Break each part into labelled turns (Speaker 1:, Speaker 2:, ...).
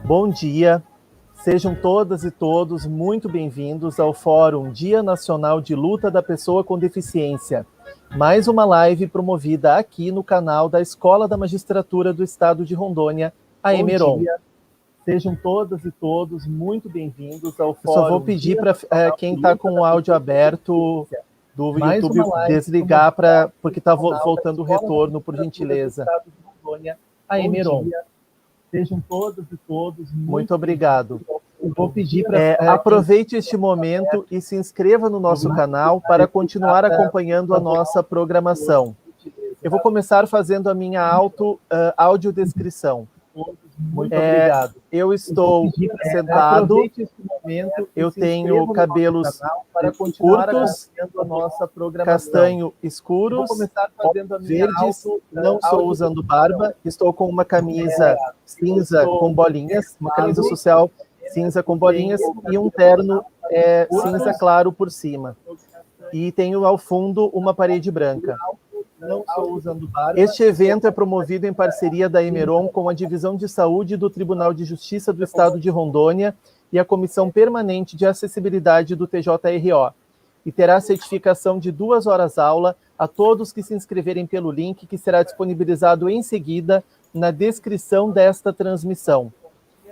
Speaker 1: Bom dia, sejam todas e todos muito bem-vindos ao Fórum Dia Nacional de Luta da Pessoa com Deficiência. Mais uma live promovida aqui no canal da Escola da Magistratura do Estado de Rondônia, a Emeron. Bom dia, sejam todas e todos muito bem-vindos ao Fórum. Eu só vou pedir para quem está com o áudio aberto do YouTube desligar, porque está voltando o retorno, por gentileza. A Emeron. Sejam todos e todos muito obrigado. Eu vou pedir para aproveite este momento e se inscreva no nosso canal para continuar acompanhando a nossa programação. Eu vou começar fazendo a minha audiodescrição. Muito obrigado. Eu estou sentado, eu tenho cabelos curtos, castanho escuros, verdes, não estou usando barba, estou com uma camisa cinza com bolinhas, uma camisa social cinza com bolinhas e um terno cinza claro por cima. E tenho ao fundo uma parede branca. Não estou usando barba. Este evento é promovido em parceria da Emeron com a Divisão de Saúde do Tribunal de Justiça do Estado de Rondônia e a Comissão Permanente de Acessibilidade do TJRO. E terá certificação de 2 horas aula a todos que se inscreverem pelo link que será disponibilizado em seguida na descrição desta transmissão.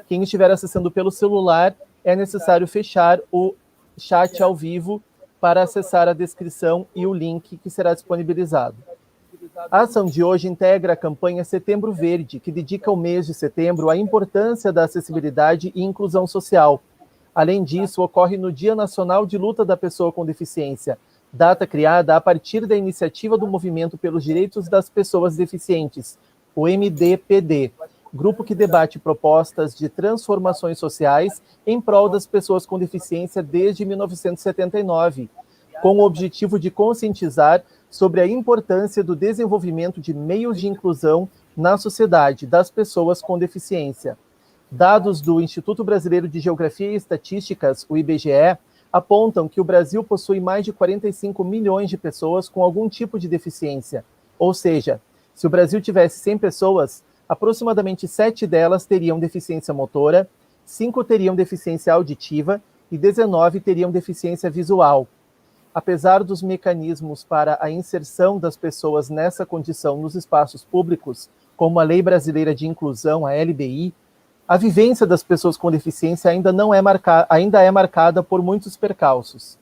Speaker 1: Quem estiver acessando pelo celular, é necessário fechar o chat ao vivo para acessar a descrição e o link que será disponibilizado. A ação de hoje integra a campanha Setembro Verde, que dedica o mês de setembro à importância da acessibilidade e inclusão social. Além disso, ocorre no Dia Nacional de Luta da Pessoa com Deficiência, data criada a partir da iniciativa do Movimento pelos Direitos das Pessoas Deficientes, o MDPD, grupo que debate propostas de transformações sociais em prol das pessoas com deficiência desde 1979, com o objetivo de conscientizar sobre a importância do desenvolvimento de meios de inclusão na sociedade das pessoas com deficiência. Dados do Instituto Brasileiro de Geografia e Estatísticas, o IBGE, apontam que o Brasil possui mais de 45 milhões de pessoas com algum tipo de deficiência. Ou seja, se o Brasil tivesse 100 pessoas, aproximadamente 7 delas teriam deficiência motora, 5 teriam deficiência auditiva e 19 teriam deficiência visual. Apesar dos mecanismos para a inserção das pessoas nessa condição nos espaços públicos, como a Lei Brasileira de Inclusão, a LBI, a vivência das pessoas com deficiência ainda é marcada por muitos percalços.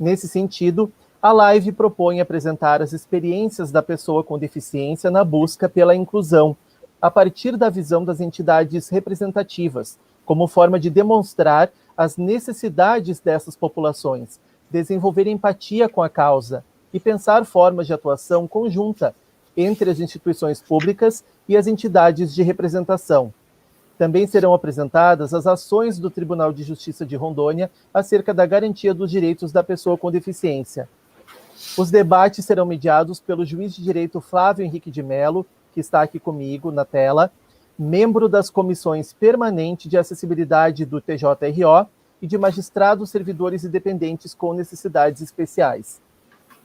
Speaker 1: Nesse sentido, a live propõe apresentar as experiências da pessoa com deficiência na busca pela inclusão, a partir da visão das entidades representativas, como forma de demonstrar as necessidades dessas populações, desenvolver empatia com a causa e pensar formas de atuação conjunta entre as instituições públicas e as entidades de representação. Também serão apresentadas as ações do Tribunal de Justiça de Rondônia acerca da garantia dos direitos da pessoa com deficiência. Os debates serão mediados pelo juiz de direito Flávio Henrique de Mello, que está aqui comigo na tela, membro das comissões permanentes de acessibilidade do TJRO e de magistrados, servidores e dependentes com necessidades especiais.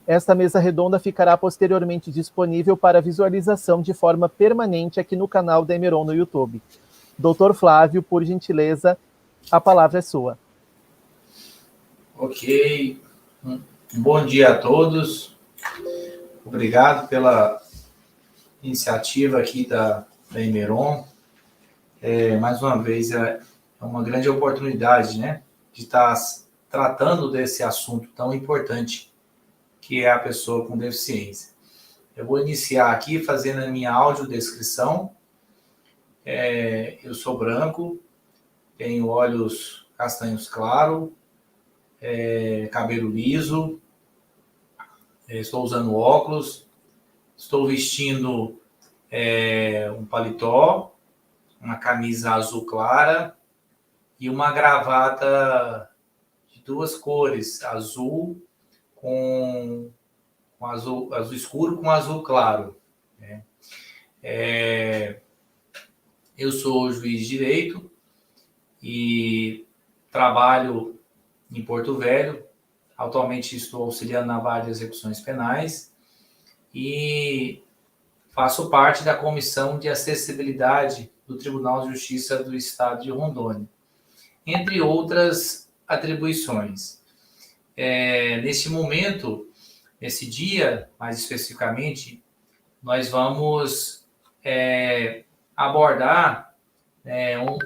Speaker 1: Esta mesa redonda ficará posteriormente disponível para visualização de forma permanente aqui no canal da Emeron no YouTube. Doutor Flávio, por gentileza, a palavra é sua.
Speaker 2: Ok. Bom dia a todos. Obrigado pela iniciativa aqui da Emeron. Mais uma vez, é uma grande oportunidade, né, de estar tratando desse assunto tão importante, que é a pessoa com deficiência. Eu vou iniciar aqui fazendo a minha audiodescrição. Eu sou branco, tenho olhos castanhos claros, cabelo liso, estou usando óculos, estou vestindo um paletó, uma camisa azul clara e uma gravata de 2 cores, azul com azul escuro com azul claro. Né? Eu sou juiz de direito e trabalho em Porto Velho. Atualmente estou auxiliando na vara de execuções penais e faço parte da Comissão de Acessibilidade do Tribunal de Justiça do Estado de Rondônia, entre outras atribuições. Neste momento, nesse dia, mais especificamente, nós vamos abordar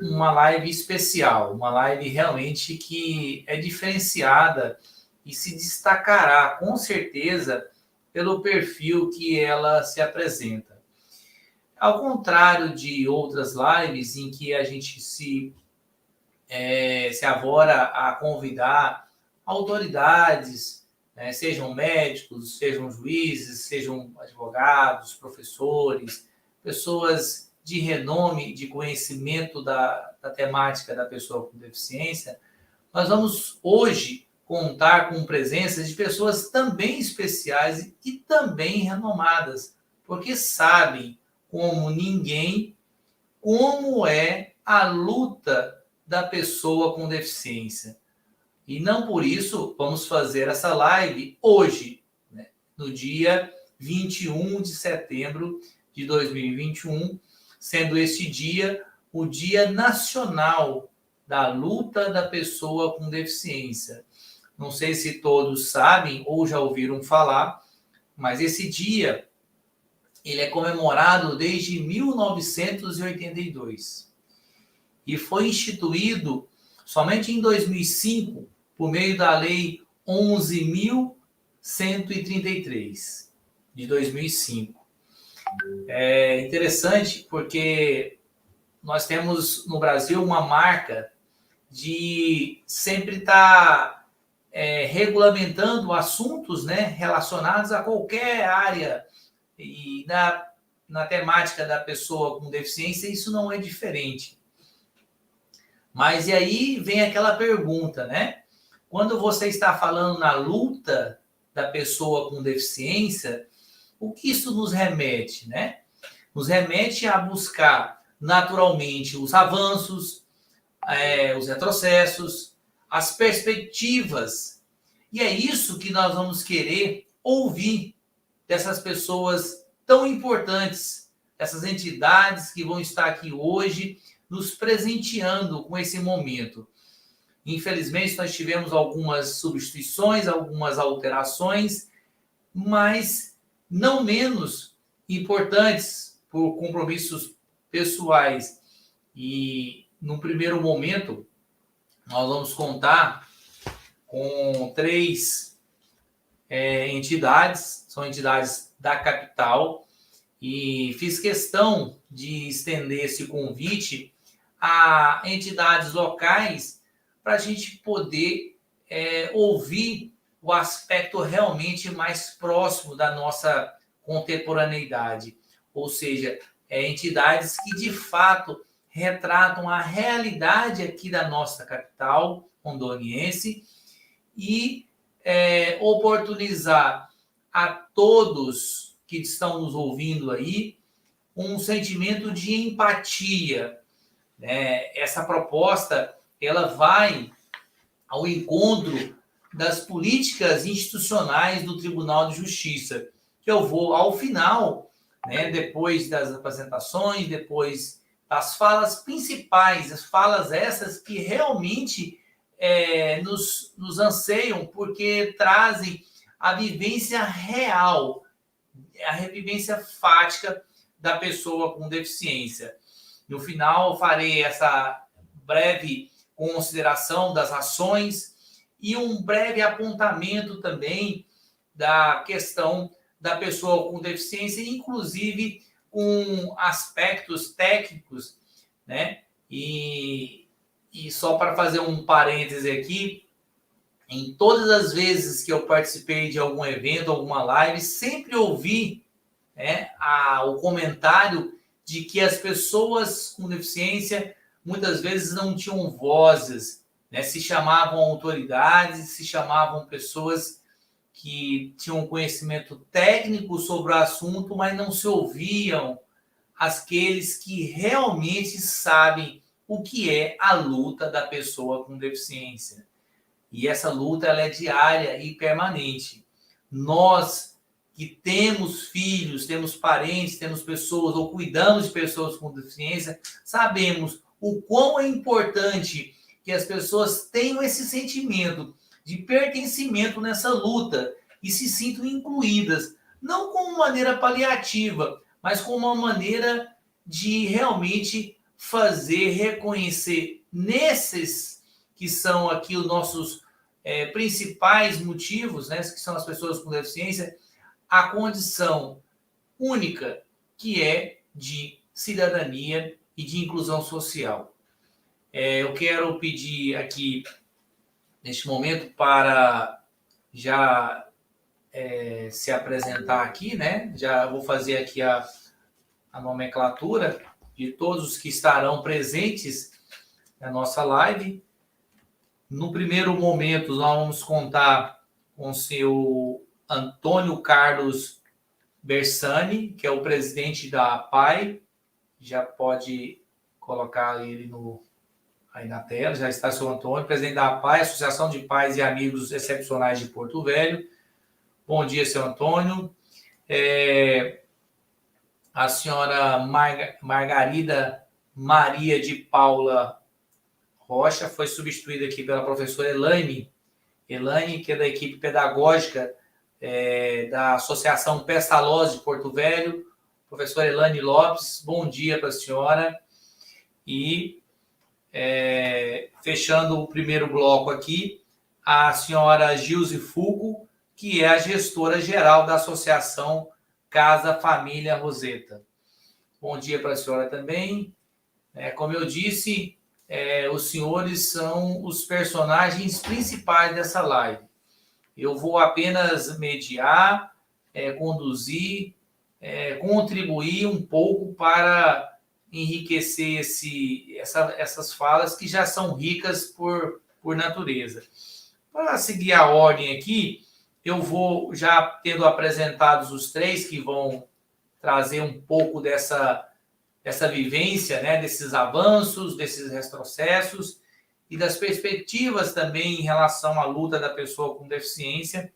Speaker 2: uma live especial, uma live realmente que é diferenciada e se destacará, com certeza, pelo perfil que ela se apresenta. Ao contrário de outras lives em que a gente se avora a convidar autoridades, né, sejam médicos, sejam juízes, sejam advogados, professores, pessoas de renome, de conhecimento da temática da pessoa com deficiência, nós vamos hoje contar com presença de pessoas também especiais e também renomadas, porque sabem como ninguém como é a luta da pessoa com deficiência. E não por isso vamos fazer essa live hoje, né, no dia 21 de setembro de 2021, sendo este dia o Dia Nacional da Luta da Pessoa com Deficiência. Não sei se todos sabem ou já ouviram falar, mas esse dia ele é comemorado desde 1982 e foi instituído somente em 2005 por meio da Lei 11.133 de 2005. É interessante porque nós temos no Brasil uma marca de sempre estar regulamentando assuntos, né, relacionados a qualquer área e na temática da pessoa com deficiência, isso não é diferente. Mas e aí vem aquela pergunta, né? Quando você está falando na luta da pessoa com deficiência, o que isso nos remete, né? Nos remete a buscar naturalmente os avanços, os retrocessos, as perspectivas. E é isso que nós vamos querer ouvir dessas pessoas tão importantes, essas entidades que vão estar aqui hoje nos presenteando com esse momento. Infelizmente, nós tivemos algumas substituições, algumas alterações, mas não menos importantes por compromissos pessoais. E, no primeiro momento, nós vamos contar com 3 entidades, são entidades da capital, e fiz questão de estender esse convite a entidades locais para a gente poder ouvir o aspecto realmente mais próximo da nossa contemporaneidade, ou seja, entidades que de fato retratam a realidade aqui da nossa capital rondoniense e oportunizar a todos que estão nos ouvindo aí um sentimento de empatia, né? Essa proposta ela vai ao encontro das políticas institucionais do Tribunal de Justiça, que eu vou ao final, né, depois das apresentações, depois das falas principais, as falas essas que realmente nos anseiam, porque trazem a vivência real, a revivência fática da pessoa com deficiência. No final, eu farei essa breve consideração das ações e um breve apontamento também da questão da pessoa com deficiência, inclusive com aspectos técnicos, né? E só para fazer um parêntese aqui, em todas as vezes que eu participei de algum evento, alguma live, sempre ouvi o comentário de que as pessoas com deficiência muitas vezes não tinham vozes, né? Se chamavam autoridades, se chamavam pessoas que tinham conhecimento técnico sobre o assunto, mas não se ouviam aqueles que realmente sabem o que é a luta da pessoa com deficiência. E essa luta ela é diária e permanente. Nós que temos filhos, temos parentes, temos pessoas ou cuidamos de pessoas com deficiência, sabemos o quão é importante que as pessoas tenham esse sentimento de pertencimento nessa luta e se sintam incluídas, não como maneira paliativa, mas como uma maneira de realmente fazer reconhecer nesses que são aqui os nossos principais motivos, né, que são as pessoas com deficiência, a condição única que é de cidadania e de inclusão social. Eu quero pedir aqui, neste momento, para já se apresentar aqui, né? Já vou fazer aqui a nomenclatura de todos os que estarão presentes na nossa live. No primeiro momento, nós vamos contar com o seu Antônio Carlos Bersani, que é o presidente da APAE. Já pode colocar ele aí na tela, já está o seu Antônio, presidente da APAE, Associação de Pais e Amigos Excepcionais de Porto Velho. Bom dia, seu Antônio. A senhora Margarida Maria de Paula Rocha foi substituída aqui pela professora Elaine, que é da equipe pedagógica da Associação Pestalozzi de Porto Velho. Professora Elaine Lopes, bom dia para a senhora. E, fechando o primeiro bloco aqui, a senhora Gilze Fugo, que é a gestora geral da Associação Casa Família Roseta. Bom dia para a senhora também. Como eu disse, os senhores são os personagens principais dessa live. Eu vou apenas mediar, conduzir, contribuir um pouco para enriquecer essas falas que já são ricas por natureza. Para seguir a ordem aqui, eu vou, já tendo apresentados os três que vão trazer um pouco dessa vivência, né, desses avanços, desses retrocessos e das perspectivas também em relação à luta da pessoa com deficiência,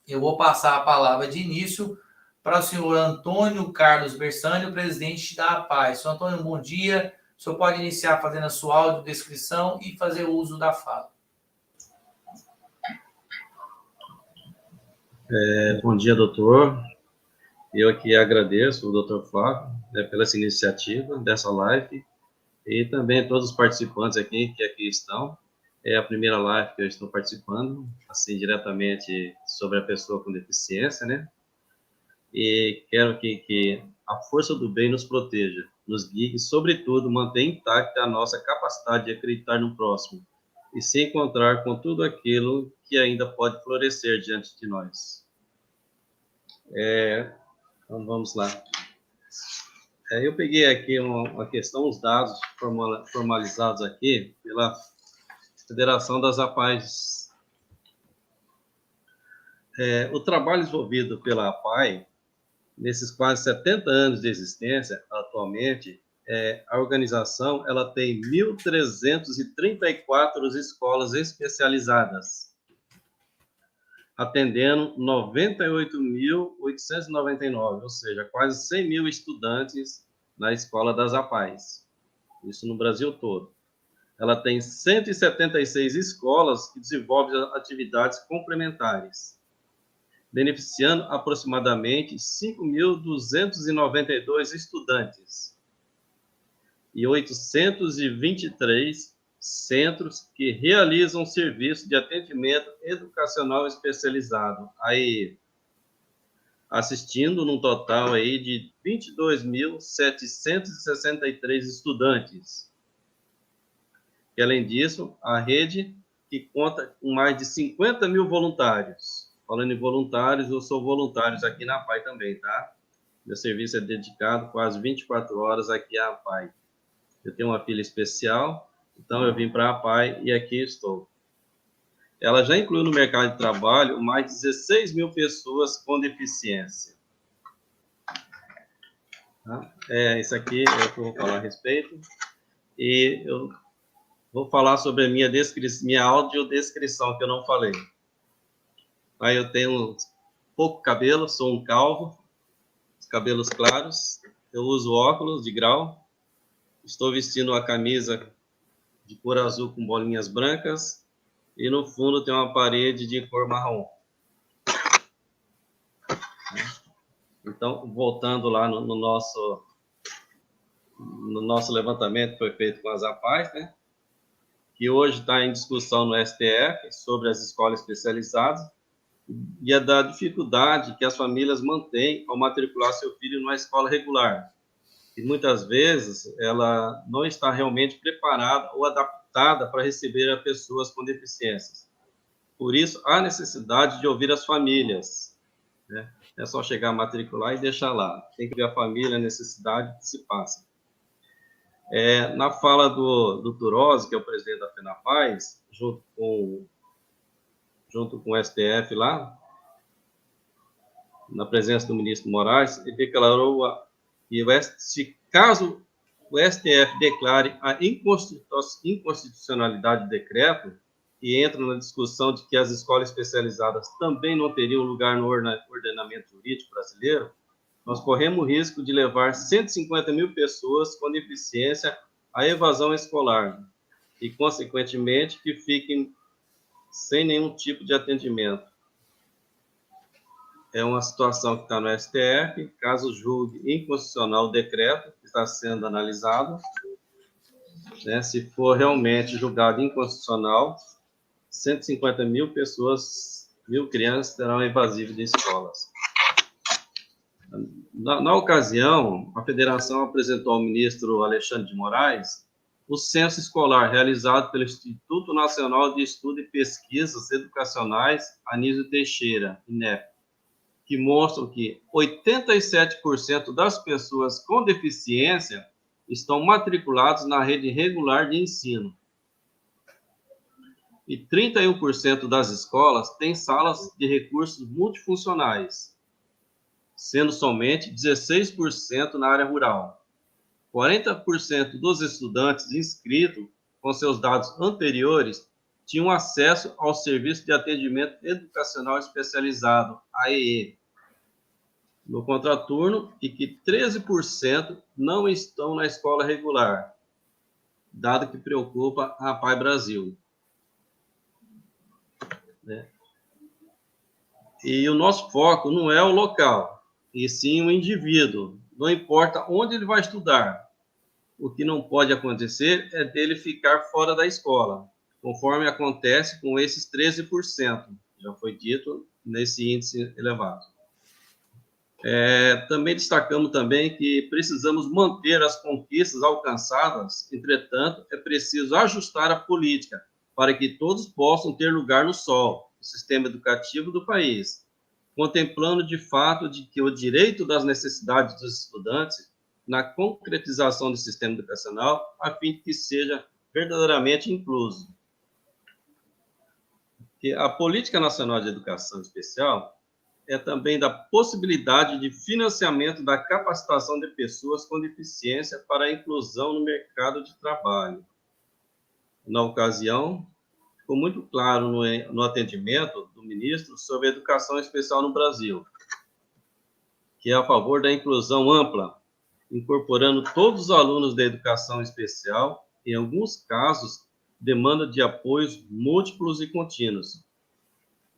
Speaker 2: eu vou passar a palavra de início para o senhor Antônio Carlos Bersani, o presidente da APAE. Senhor Antônio, bom dia. O senhor pode iniciar fazendo a sua audiodescrição e fazer uso da fala.
Speaker 3: Bom dia, doutor. Eu aqui agradeço o doutor Flávio, né, pela essa iniciativa dessa live e também todos os participantes aqui que aqui estão. É a primeira live que eu estou participando, assim, diretamente sobre a pessoa com deficiência, né? E quero que a força do bem nos proteja, nos guie e, sobretudo, mantenha intacta a nossa capacidade de acreditar no próximo e se encontrar com tudo aquilo que ainda pode florescer diante de nós. Então, vamos lá. Eu peguei aqui uma questão, os dados formalizados aqui pela Federação das APAEs. O trabalho desenvolvido pela APAE, nesses quase 70 anos de existência, atualmente, a organização ela tem 1.334 escolas especializadas, atendendo 98.899, ou seja, quase 100 mil estudantes na escola das APAEs, isso no Brasil todo. Ela tem 176 escolas que desenvolvem atividades complementares, beneficiando aproximadamente 5.292 estudantes e 823 centros que realizam serviço de atendimento educacional especializado, aí assistindo num total aí de 22.763 estudantes. E, além disso, a rede que conta com mais de 50 mil voluntários. Falando em voluntários, eu sou voluntário aqui na APAE também, tá? Meu serviço é dedicado quase 24 horas aqui à APAE. Eu tenho uma filha especial, então eu vim para a APAE e aqui estou. Ela já incluiu no mercado de trabalho mais de 16 mil pessoas com deficiência. Tá? Isso aqui é o que eu vou falar a respeito. E eu vou falar sobre a minha audiodescrição, que eu não falei. Aí eu tenho pouco cabelo, sou um calvo, cabelos claros, eu uso óculos de grau, estou vestindo uma camisa de cor azul com bolinhas brancas e no fundo tem uma parede de cor marrom. Então, voltando lá no nosso levantamento que foi feito com as APAES, né, que hoje está em discussão no STF sobre as escolas especializadas e a da dificuldade que as famílias mantêm ao matricular seu filho numa escola regular. E muitas vezes ela não está realmente preparada ou adaptada para receber as pessoas com deficiências. Por isso, há necessidade de ouvir as famílias, né? É só chegar a matricular e deixar lá. Tem que ver a família, a necessidade que se passa. Na fala do Turozzi, que é o presidente da FENAPAES, junto com o STF lá, na presença do ministro Moraes, ele declarou que caso o STF declare a inconstitucionalidade do decreto, e entra na discussão de que as escolas especializadas também não teriam lugar no ordenamento jurídico brasileiro, nós corremos o risco de levar 150 mil pessoas com deficiência à evasão escolar e, consequentemente, que fiquem sem nenhum tipo de atendimento. É uma situação que está no STF, caso julgue inconstitucional o decreto que está sendo analisado, né, se for realmente julgado inconstitucional, 150 mil pessoas, mil crianças terão evasivo de escolas. Na ocasião, a federação apresentou ao ministro Alexandre de Moraes o censo escolar realizado pelo Instituto Nacional de Estudo e Pesquisas Educacionais Anísio Teixeira, INEP, que mostram que 87% das pessoas com deficiência estão matriculadas na rede regular de ensino. E 31% das escolas têm salas de recursos multifuncionais, sendo somente 16% na área rural. 40% dos estudantes inscritos com seus dados anteriores tinham acesso ao Serviço de Atendimento Educacional Especializado, AEE, no contraturno, e que 13% não estão na escola regular, dado que preocupa a APAE Brasil. Né? E o nosso foco não é o local, e sim o indivíduo. Não importa onde ele vai estudar. O que não pode acontecer é dele ficar fora da escola, conforme acontece com esses 13%, já foi dito nesse índice elevado. Também destacamos também que precisamos manter as conquistas alcançadas, entretanto, é preciso ajustar a política para que todos possam ter lugar no sol, no sistema educativo do país, contemplando de fato de que o direito das necessidades dos estudantes na concretização do sistema educacional, a fim de que seja verdadeiramente incluso. Que a Política Nacional de Educação Especial é também da possibilidade de financiamento da capacitação de pessoas com deficiência para a inclusão no mercado de trabalho. Na ocasião, ficou muito claro no atendimento do ministro sobre a educação especial no Brasil, que é a favor da inclusão ampla, incorporando todos os alunos da educação especial, em alguns casos, demanda de apoios múltiplos e contínuos.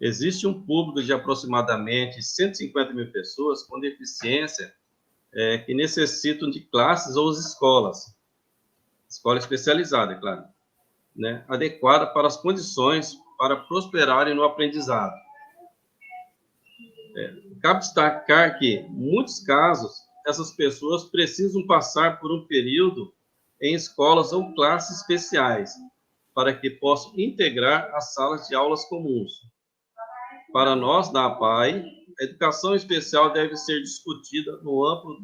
Speaker 3: Existe um público de aproximadamente 150 mil pessoas com deficiência que necessitam de classes ou escola especializada, é claro, né, adequada para as condições para prosperarem no aprendizado. Cabe destacar que, em muitos casos, essas pessoas precisam passar por um período em escolas ou classes especiais, para que possam integrar as salas de aulas comuns. Para nós, da APAE, a educação especial deve ser discutida no âmbito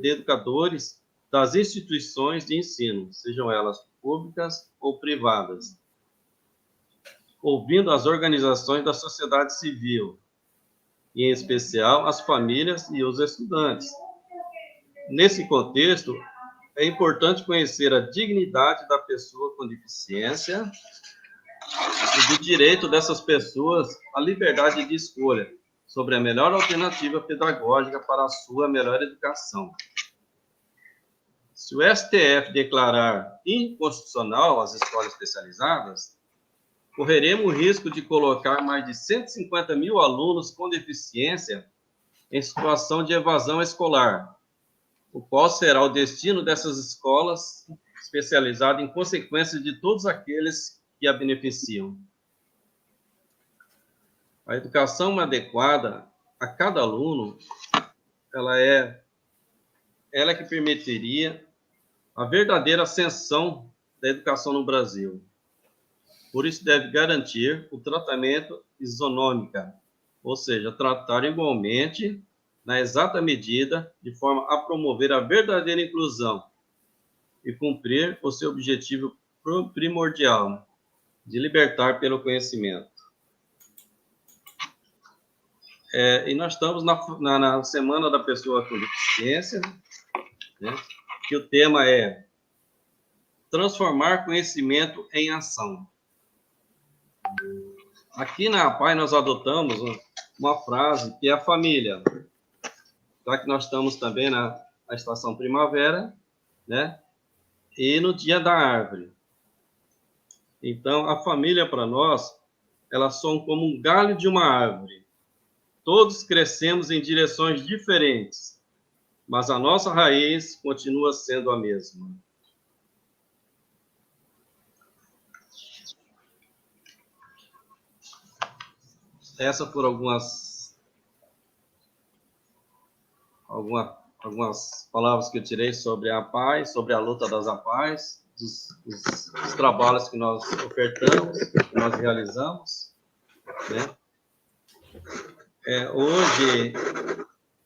Speaker 3: de educadores das instituições de ensino, sejam elas públicas ou privadas, ouvindo as organizações da sociedade civil, e, em especial, as famílias e os estudantes. Nesse contexto, é importante conhecer a dignidade da pessoa com deficiência e do direito dessas pessoas à liberdade de escolha sobre a melhor alternativa pedagógica para a sua melhor educação. Se o STF declarar inconstitucional as escolas especializadas, correremos o risco de colocar mais de 150 mil alunos com deficiência em situação de evasão escolar, o qual será o destino dessas escolas especializadas em consequência de todos aqueles que a beneficiam. A educação adequada a cada aluno, ela é que permitiria a verdadeira ascensão da educação no Brasil. Por isso, deve garantir o tratamento isonômico, ou seja, tratar igualmente, na exata medida, de forma a promover a verdadeira inclusão e cumprir o seu objetivo primordial, de libertar pelo conhecimento. E nós estamos na Semana da Pessoa com Deficiência, né, que o tema é transformar conhecimento em ação. Aqui na APAE nós adotamos uma frase que é a família, já que nós estamos também na estação primavera, né, e no Dia da Árvore. Então, a família para nós, elas são como um galho de uma árvore. Todos crescemos em direções diferentes, mas a nossa raiz continua sendo a mesma. Essas foram algumas palavras que eu tirei sobre a APAE, sobre a luta das APAEs, os trabalhos que nós ofertamos, que nós realizamos, né? Hoje,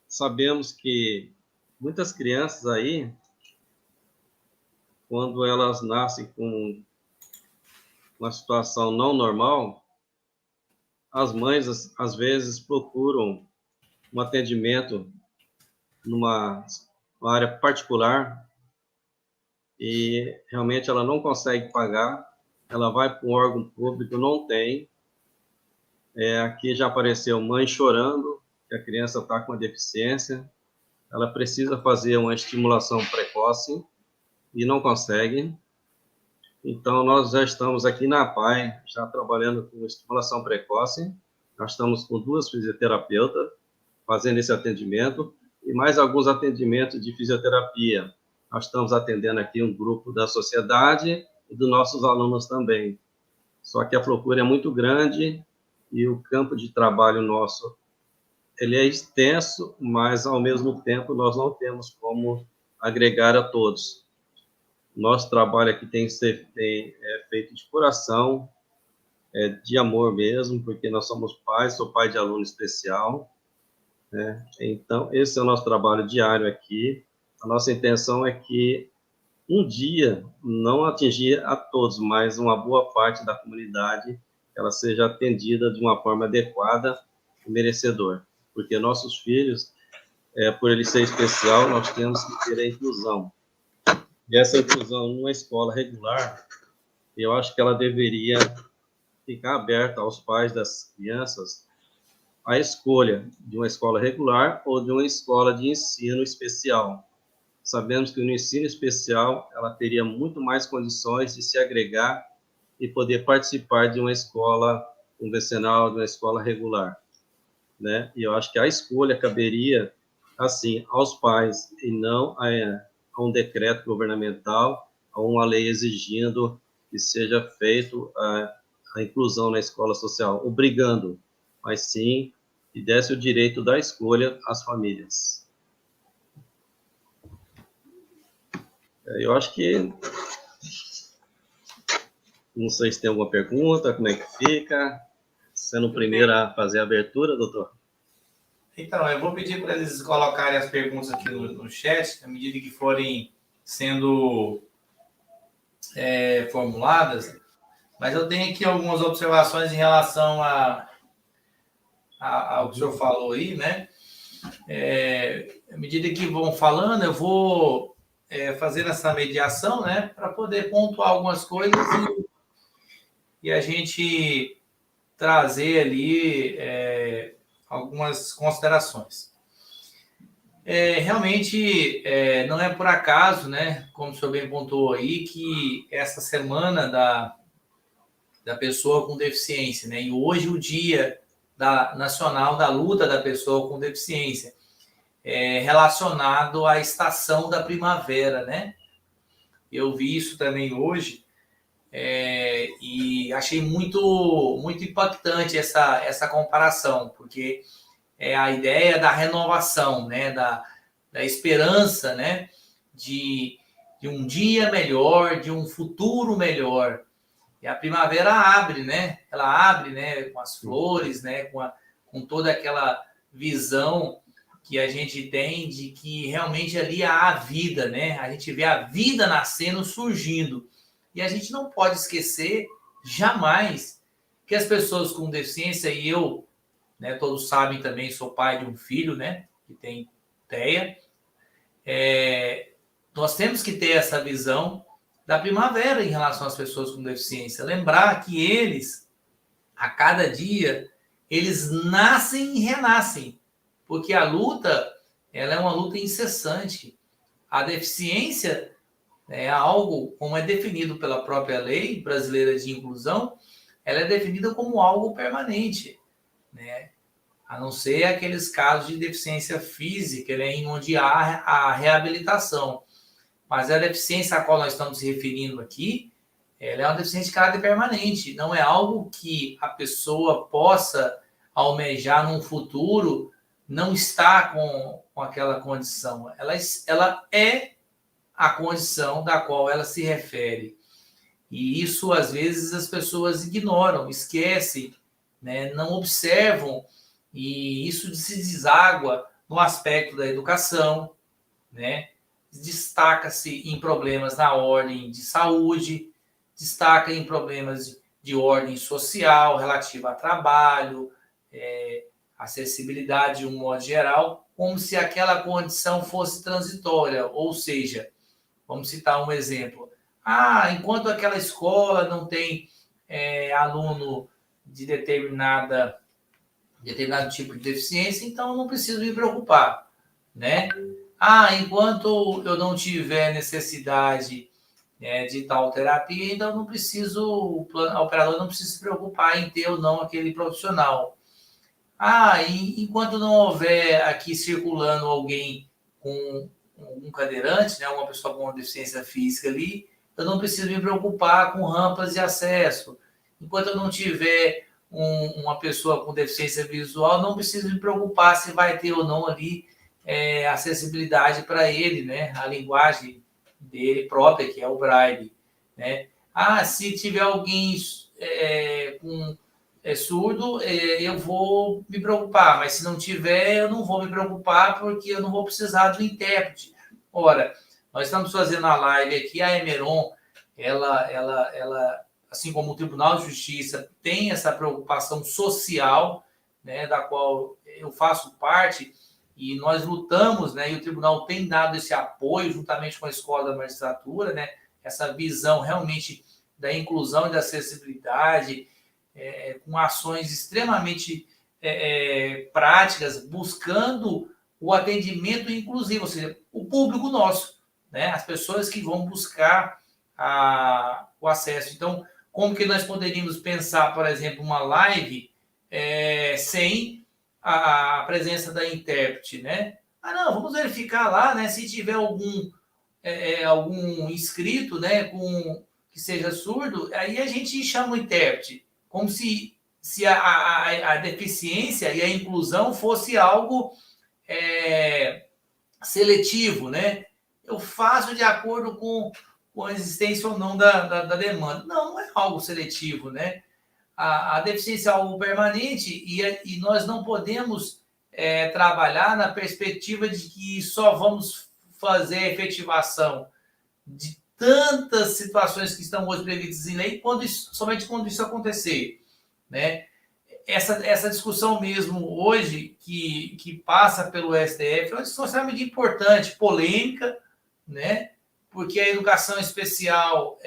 Speaker 3: sabemos que muitas crianças aí, quando elas nascem com uma situação não normal, as mães, às vezes, procuram um atendimento numa área particular e realmente ela não consegue pagar, ela vai para um órgão público, não tem. Aqui já apareceu mãe chorando, que a criança está com uma deficiência, ela precisa fazer uma estimulação precoce e não consegue. Então, nós já estamos aqui na APAE, já trabalhando com estimulação precoce, nós estamos com 2 fisioterapeutas fazendo esse atendimento e mais alguns atendimentos de fisioterapia. Nós estamos atendendo aqui um grupo da sociedade e dos nossos alunos também. Só que a procura é muito grande e o campo de trabalho nosso, ele é extenso, mas, ao mesmo tempo, nós não temos como agregar a todos. Nosso trabalho aqui tem que ser feito de coração, de amor mesmo, porque nós somos pais, sou pai de aluno especial, né? Então, esse é o nosso trabalho diário aqui. A nossa intenção é que um dia, não atingir a todos, mas uma boa parte da comunidade, ela seja atendida de uma forma adequada e merecedor. Porque nossos filhos, por ele ser especial, nós temos que ter a inclusão. E essa inclusão numa escola regular, eu acho que ela deveria ficar aberta aos pais das crianças a escolha de uma escola regular ou de uma escola de ensino especial. Sabemos que no ensino especial ela teria muito mais condições de se agregar e poder participar de uma escola convencional, de uma escola regular, né? E eu acho que a escolha caberia, assim, aos pais e não a um decreto governamental, a uma lei exigindo que seja feito a inclusão na escola social, obrigando, mas sim que desse o direito da escolha às famílias. Eu acho que... Não sei se tem alguma pergunta, como é que fica? Sendo o primeiro a fazer a abertura, doutor?
Speaker 2: Então, eu vou pedir para eles colocarem as perguntas aqui no chat, à medida que forem sendo formuladas, mas eu tenho aqui algumas observações em relação ao que o senhor falou aí, né? À medida que vão falando, eu vou fazer essa mediação, né, para poder pontuar algumas coisas e a gente trazer ali algumas considerações. Realmente, não é por acaso, né, como o senhor bem pontuou aí, que essa semana da pessoa com deficiência, né, e hoje o Dia Nacional da Luta da Pessoa com Deficiência, relacionado à estação da primavera, né? Eu vi isso também hoje, e achei muito, muito impactante essa comparação, porque é a ideia da renovação, né? Da esperança, né? De um dia melhor, de um futuro melhor. E a primavera abre, né? Ela abre, né? Com as flores, né? Com toda aquela visão que a gente tem de que realmente ali há a vida, né? A gente vê a vida nascendo, surgindo. E a gente não pode esquecer jamais que as pessoas com deficiência, e eu, né, todos sabem também, sou pai de um filho, né, que tem TEA, nós temos que ter essa visão da primavera em relação às pessoas com deficiência. Lembrar que eles, a cada dia, eles nascem e renascem, porque a luta, ela é uma luta incessante. A deficiência é algo, como é definido pela própria lei brasileira de inclusão, ela é definida como algo permanente, né? A não ser aqueles casos de deficiência física, né, em onde há a reabilitação. Mas a deficiência a qual nós estamos se referindo aqui, ela é uma deficiência de caráter permanente, não é algo que a pessoa possa almejar num futuro, não está com aquela condição. Ela é a condição da qual ela se refere. E isso, às vezes, as pessoas ignoram, esquecem, né, não observam, e isso se deságua no aspecto da educação, né? Destaca-se em problemas na ordem de saúde, destaca em problemas de ordem social, relativa a trabalho, acessibilidade de um modo geral, como se aquela condição fosse transitória, ou seja, vamos citar um exemplo. Enquanto aquela escola não tem aluno de determinado tipo de deficiência, então eu não preciso me preocupar, né? Enquanto eu não tiver necessidade de tal terapia, então eu não preciso, a operadora não precisa se preocupar em ter ou não aquele profissional. Enquanto não houver aqui circulando alguém com um cadeirante, né, uma pessoa com uma deficiência física ali, eu não preciso me preocupar com rampas de acesso. Enquanto eu não tiver uma pessoa com deficiência visual, não preciso me preocupar se vai ter ou não ali acessibilidade para ele, né, a linguagem dele própria, que é o Braille, né? Se tiver alguém com surdo, eu vou me preocupar, mas se não tiver, eu não vou me preocupar, porque eu não vou precisar do intérprete. Ora, nós estamos fazendo a live aqui, a Emeron, ela, assim como o Tribunal de Justiça, tem essa preocupação social, né, da qual eu faço parte, e nós lutamos, né, e o tribunal tem dado esse apoio, juntamente com a Escola da Magistratura, né, essa visão realmente da inclusão e da acessibilidade, com ações extremamente práticas, buscando o atendimento inclusivo, ou seja, o público nosso, né, as pessoas que vão buscar o acesso. Então, como que nós poderíamos pensar, por exemplo, uma live sem a presença da intérprete, né? Não, vamos verificar lá, né? Se tiver algum inscrito, né, que seja surdo, aí a gente chama o intérprete, como se a deficiência e a inclusão fosse algo seletivo, né? Eu faço de acordo com a existência ou não da demanda. Não é algo seletivo, né? A deficiência é algo permanente e nós não podemos trabalhar na perspectiva de que só vamos fazer a efetivação de tantas situações que estão hoje previstas em lei somente quando isso acontecer, né? Essa discussão mesmo hoje que passa pelo STF é uma discussão extremamente importante, polêmica, né? Porque a educação especial,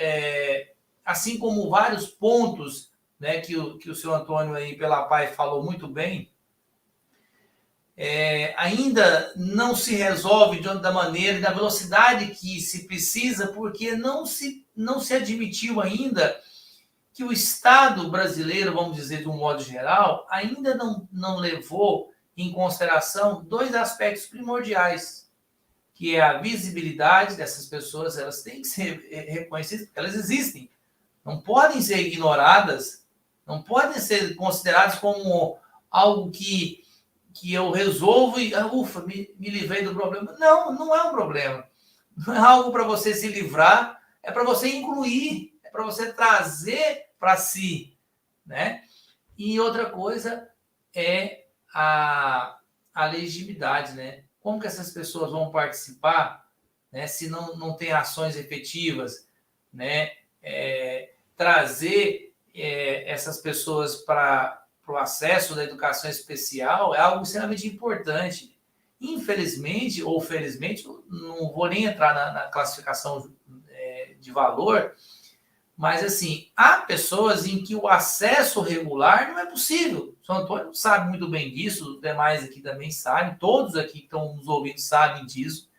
Speaker 2: assim como vários pontos, né, que o senhor Antônio aí pela PAI falou muito bem, ainda não se resolve da maneira e da velocidade que se precisa, porque não se admitiu ainda que o Estado brasileiro, vamos dizer de um modo geral, ainda não levou em consideração 2 aspectos primordiais, que é a visibilidade dessas pessoas. Elas têm que ser reconhecidas, porque elas existem, não podem ser ignoradas, não podem ser consideradas como algo que eu resolvo e, ufa, me livrei do problema. Não é um problema. Não é algo para você se livrar, é para você incluir, é para você trazer para si, né? E outra coisa é a legitimidade, né? Como que essas pessoas vão participar, né, se não tem ações efetivas, né? Trazer essas pessoas para o acesso da educação especial é algo extremamente importante. Infelizmente, ou felizmente, não vou nem entrar na classificação de valor, mas, assim, há pessoas em que o acesso regular não é possível. O São Antônio sabe muito bem disso, os demais aqui também sabem, todos aqui que estão nos ouvindo sabem disso,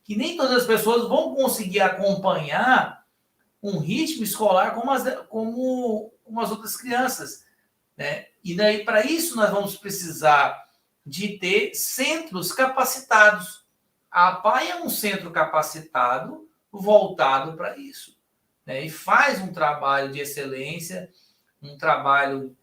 Speaker 2: que nem todas as pessoas vão conseguir acompanhar um ritmo escolar como as outras crianças, né? E daí, para isso, nós vamos precisar de ter centros capacitados. A APAE é um centro capacitado voltado para isso, né? E faz um trabalho de excelência, um trabalho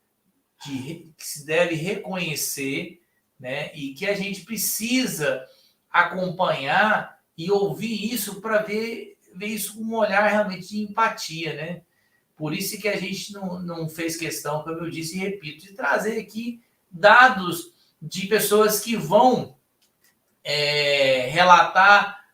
Speaker 2: que se deve reconhecer, né? E que a gente precisa acompanhar e ouvir isso para ver isso com um olhar realmente de empatia, né? Por isso que a gente não fez questão, como eu disse e repito, de trazer aqui dados de pessoas que vão relatar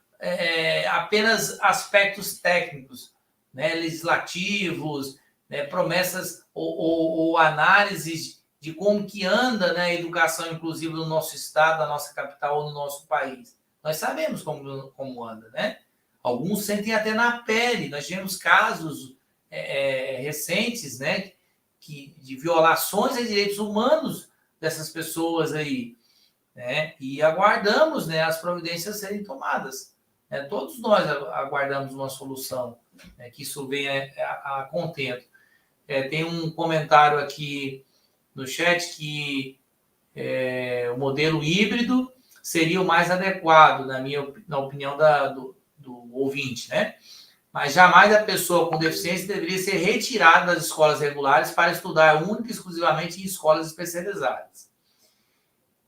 Speaker 2: apenas aspectos técnicos, né, legislativos, né, promessas ou análises de como que anda, né, a educação inclusiva no nosso estado, na nossa capital ou no nosso país. Nós sabemos como anda, né? Alguns sentem até na pele. Nós tivemos casos recentes, né, de violações a direitos humanos dessas pessoas aí, né? E aguardamos, né, as providências serem tomadas. Né? Todos nós aguardamos uma solução, né, que isso venha a contento. Tem um comentário aqui no chat que o modelo híbrido seria o mais adequado, na opinião do ouvinte, né? Mas jamais a pessoa com deficiência deveria ser retirada das escolas regulares para estudar única e exclusivamente em escolas especializadas.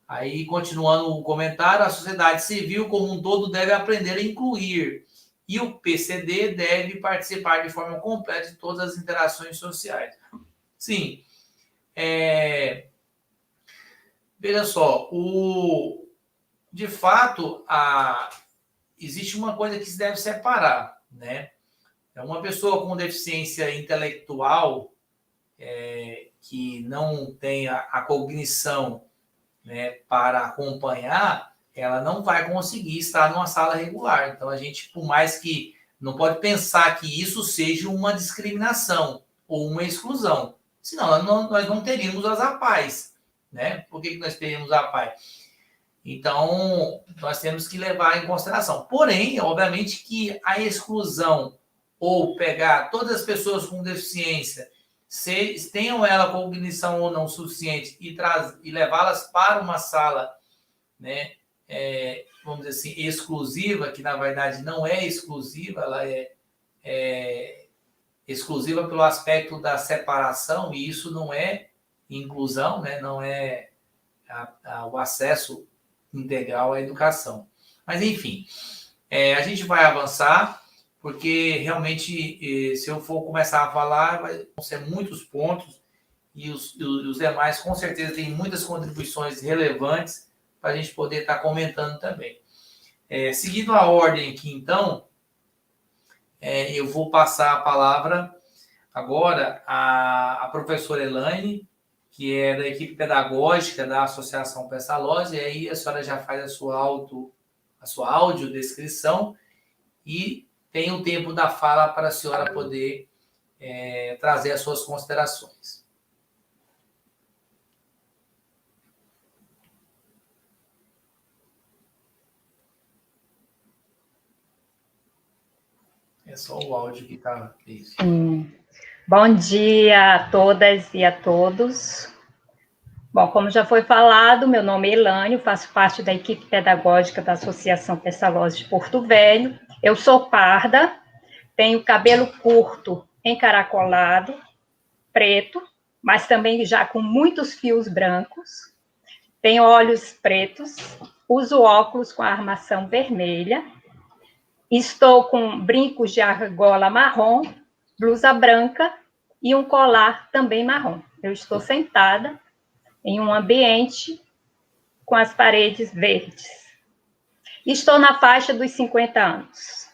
Speaker 2: Aí, continuando o comentário, a sociedade civil como um todo deve aprender a incluir e o PCD deve participar de forma completa de todas as interações sociais. Sim. Veja só, de fato, existe uma coisa que se deve separar, né? Uma pessoa com deficiência intelectual que não tem a cognição, né, para acompanhar, ela não vai conseguir estar numa sala regular. Então, a gente, por mais que não pode pensar que isso seja uma discriminação ou uma exclusão, senão nós não teríamos as APAES, né? Por que nós teríamos a APAE? Então, nós temos que levar em consideração. Porém, obviamente que a exclusão ou pegar todas as pessoas com deficiência, tenham ela cognição ou não suficiente e levá-las para uma sala, né, vamos dizer assim, exclusiva, que na verdade não é exclusiva, ela é exclusiva pelo aspecto da separação, e isso não é inclusão, né, não é o acesso integral à educação. Mas, enfim, a gente vai avançar, porque realmente, se eu for começar a falar, vão ser muitos pontos, e os demais, com certeza, têm muitas contribuições relevantes para a gente poder estar comentando também. Seguindo a ordem aqui, então, eu vou passar a palavra agora à professora Elaine, que é da equipe pedagógica da Associação Pestalozzi, e aí a senhora já faz a sua audiodescrição e tem o tempo da fala para a senhora poder trazer as suas considerações. É só o áudio que está... Isso.
Speaker 4: Bom dia a todas e a todos. Bom, como já foi falado, meu nome é Elânio, faço parte da equipe pedagógica da Associação Pestalozzi de Porto Velho. Eu sou parda, tenho cabelo curto, encaracolado, preto, mas também já com muitos fios brancos. Tenho olhos pretos, uso óculos com armação vermelha. Estou com brincos de argola marrom, blusa branca e um colar também marrom. Eu estou sentada em um ambiente com as paredes verdes. Estou na faixa dos 50 anos.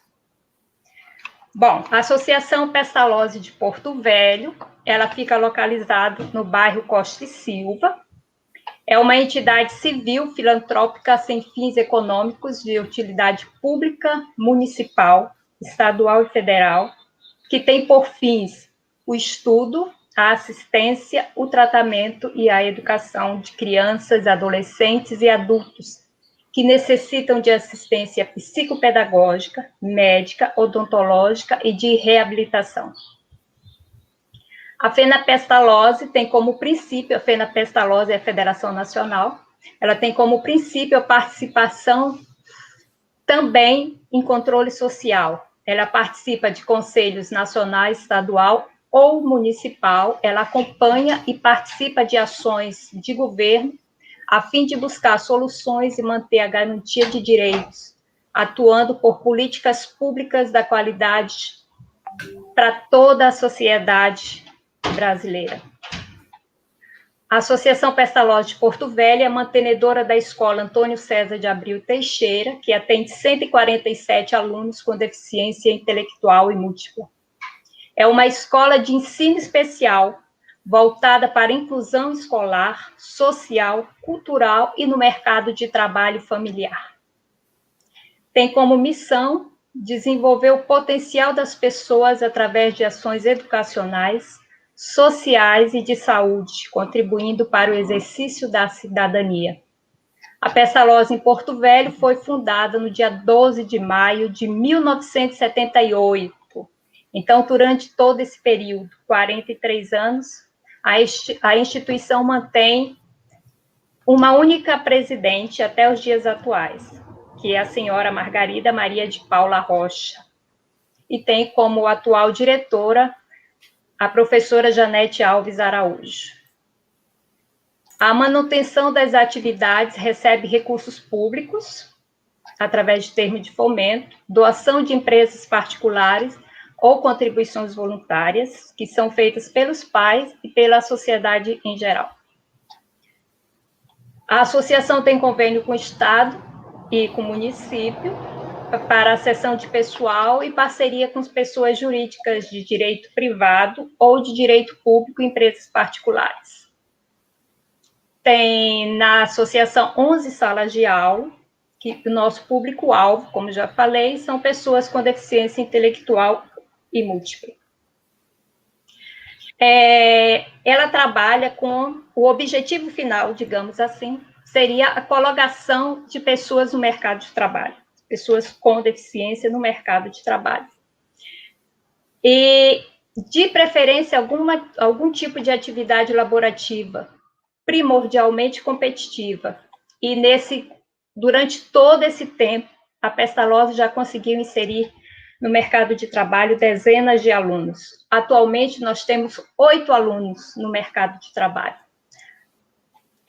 Speaker 4: Bom, a Associação Pestalozzi de Porto Velho, ela fica localizada no bairro Costa e Silva. É uma entidade civil filantrópica sem fins econômicos de utilidade pública, municipal, estadual e federal, que tem por fins o estudo, a assistência, o tratamento e a educação de crianças, adolescentes e adultos que necessitam de assistência psicopedagógica, médica, odontológica e de reabilitação. A FENA-Pestalozzi tem como princípio, a FENA-Pestalozzi é a Federação Nacional, ela tem como princípio a participação também em controle social. Ela participa de conselhos nacional, estadual ou municipal, ela acompanha e participa de ações de governo a fim de buscar soluções e manter a garantia de direitos, atuando por políticas públicas da qualidade para toda a sociedade brasileira. A Associação Pestalozzi de Porto Velho é mantenedora da Escola Antônio César de Abreu Teixeira, que atende 147 alunos com deficiência intelectual e múltipla. É uma escola de ensino especial, voltada para a inclusão escolar, social, cultural e no mercado de trabalho familiar. Tem como missão desenvolver o potencial das pessoas através de ações educacionais, sociais e de saúde, contribuindo para o exercício da cidadania. A Pestalozzi em Porto Velho foi fundada no dia 12 de maio de 1978. Então, durante todo esse período, 43 anos, a instituição mantém uma única presidente até os dias atuais, que é a senhora Margarida Maria de Paula Rocha, e tem como atual diretora a professora Janete Alves Araújo. A manutenção das atividades recebe recursos públicos, através de termo de fomento, doação de empresas particulares ou contribuições voluntárias, que são feitas pelos pais e pela sociedade em geral. A associação tem convênio com o Estado e com o município para a cessão de pessoal e parceria com as pessoas jurídicas de direito privado ou de direito público em empresas particulares. Tem na associação 11 salas de aula, que o nosso público-alvo, como já falei, são pessoas com deficiência intelectual e múltipla. Ela trabalha com o objetivo final, digamos assim, seria a colocação de pessoas no mercado de trabalho, pessoas com deficiência no mercado de trabalho. E, de preferência, algum tipo de atividade laborativa, primordialmente competitiva. E durante todo esse tempo, a Pestalozzi já conseguiu inserir no mercado de trabalho dezenas de alunos. Atualmente, nós temos 8 alunos no mercado de trabalho,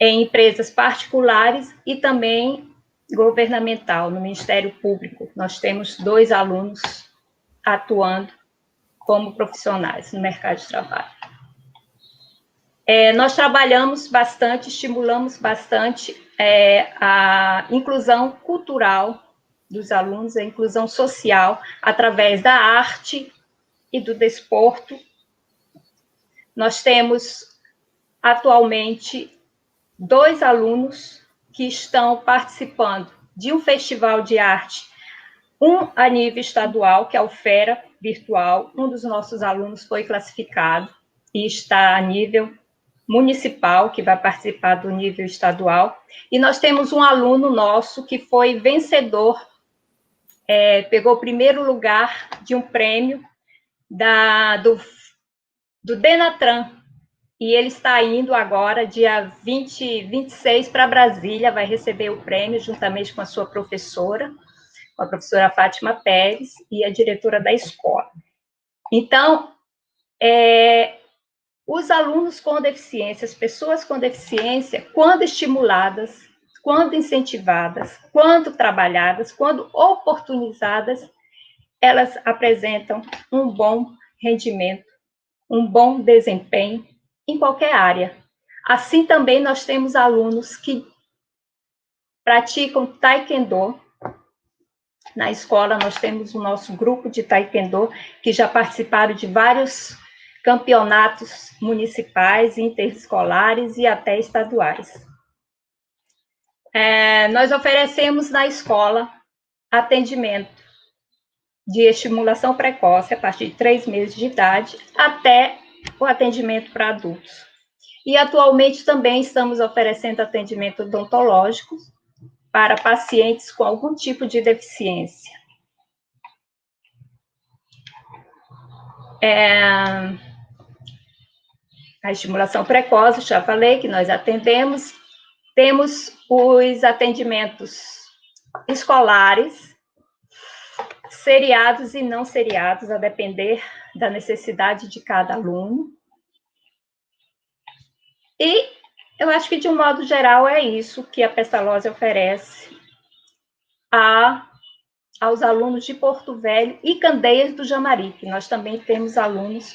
Speaker 4: em empresas particulares e também governamental, no Ministério Público. Nós temos 2 alunos atuando como profissionais no mercado de trabalho. Nós trabalhamos bastante, estimulamos bastante a inclusão cultural dos alunos, a inclusão social, através da arte e do desporto. Nós temos, atualmente, 2 alunos que estão participando de um festival de arte, um a nível estadual, que é o FERA Virtual. Um dos nossos alunos foi classificado e está a nível municipal, que vai participar do nível estadual. E nós temos um aluno nosso que foi vencedor pegou o primeiro lugar de um prêmio do Denatran, e ele está indo agora, dia 26, para Brasília, vai receber o prêmio juntamente com a sua professora, com a professora Fátima Pérez, e a diretora da escola. Então, os alunos com deficiência, as pessoas com deficiência, quando estimuladas, quando incentivadas, quando trabalhadas, quando oportunizadas, elas apresentam um bom rendimento, um bom desempenho em qualquer área. Assim também nós temos alunos que praticam taekwondo. Na escola nós temos o nosso grupo de taekwondo, que já participaram de vários campeonatos municipais, interescolares e até estaduais. Nós oferecemos na escola atendimento de estimulação precoce a partir de 3 meses de idade até o atendimento para adultos. E atualmente também estamos oferecendo atendimento odontológico para pacientes com algum tipo de deficiência. A estimulação precoce, já falei que nós atendemos. Temos os atendimentos escolares, seriados e não seriados, a depender da necessidade de cada aluno. E eu acho que, de um modo geral, é isso que a Pestalozzi oferece aos alunos de Porto Velho e Candeias do Jamari, que nós também temos alunos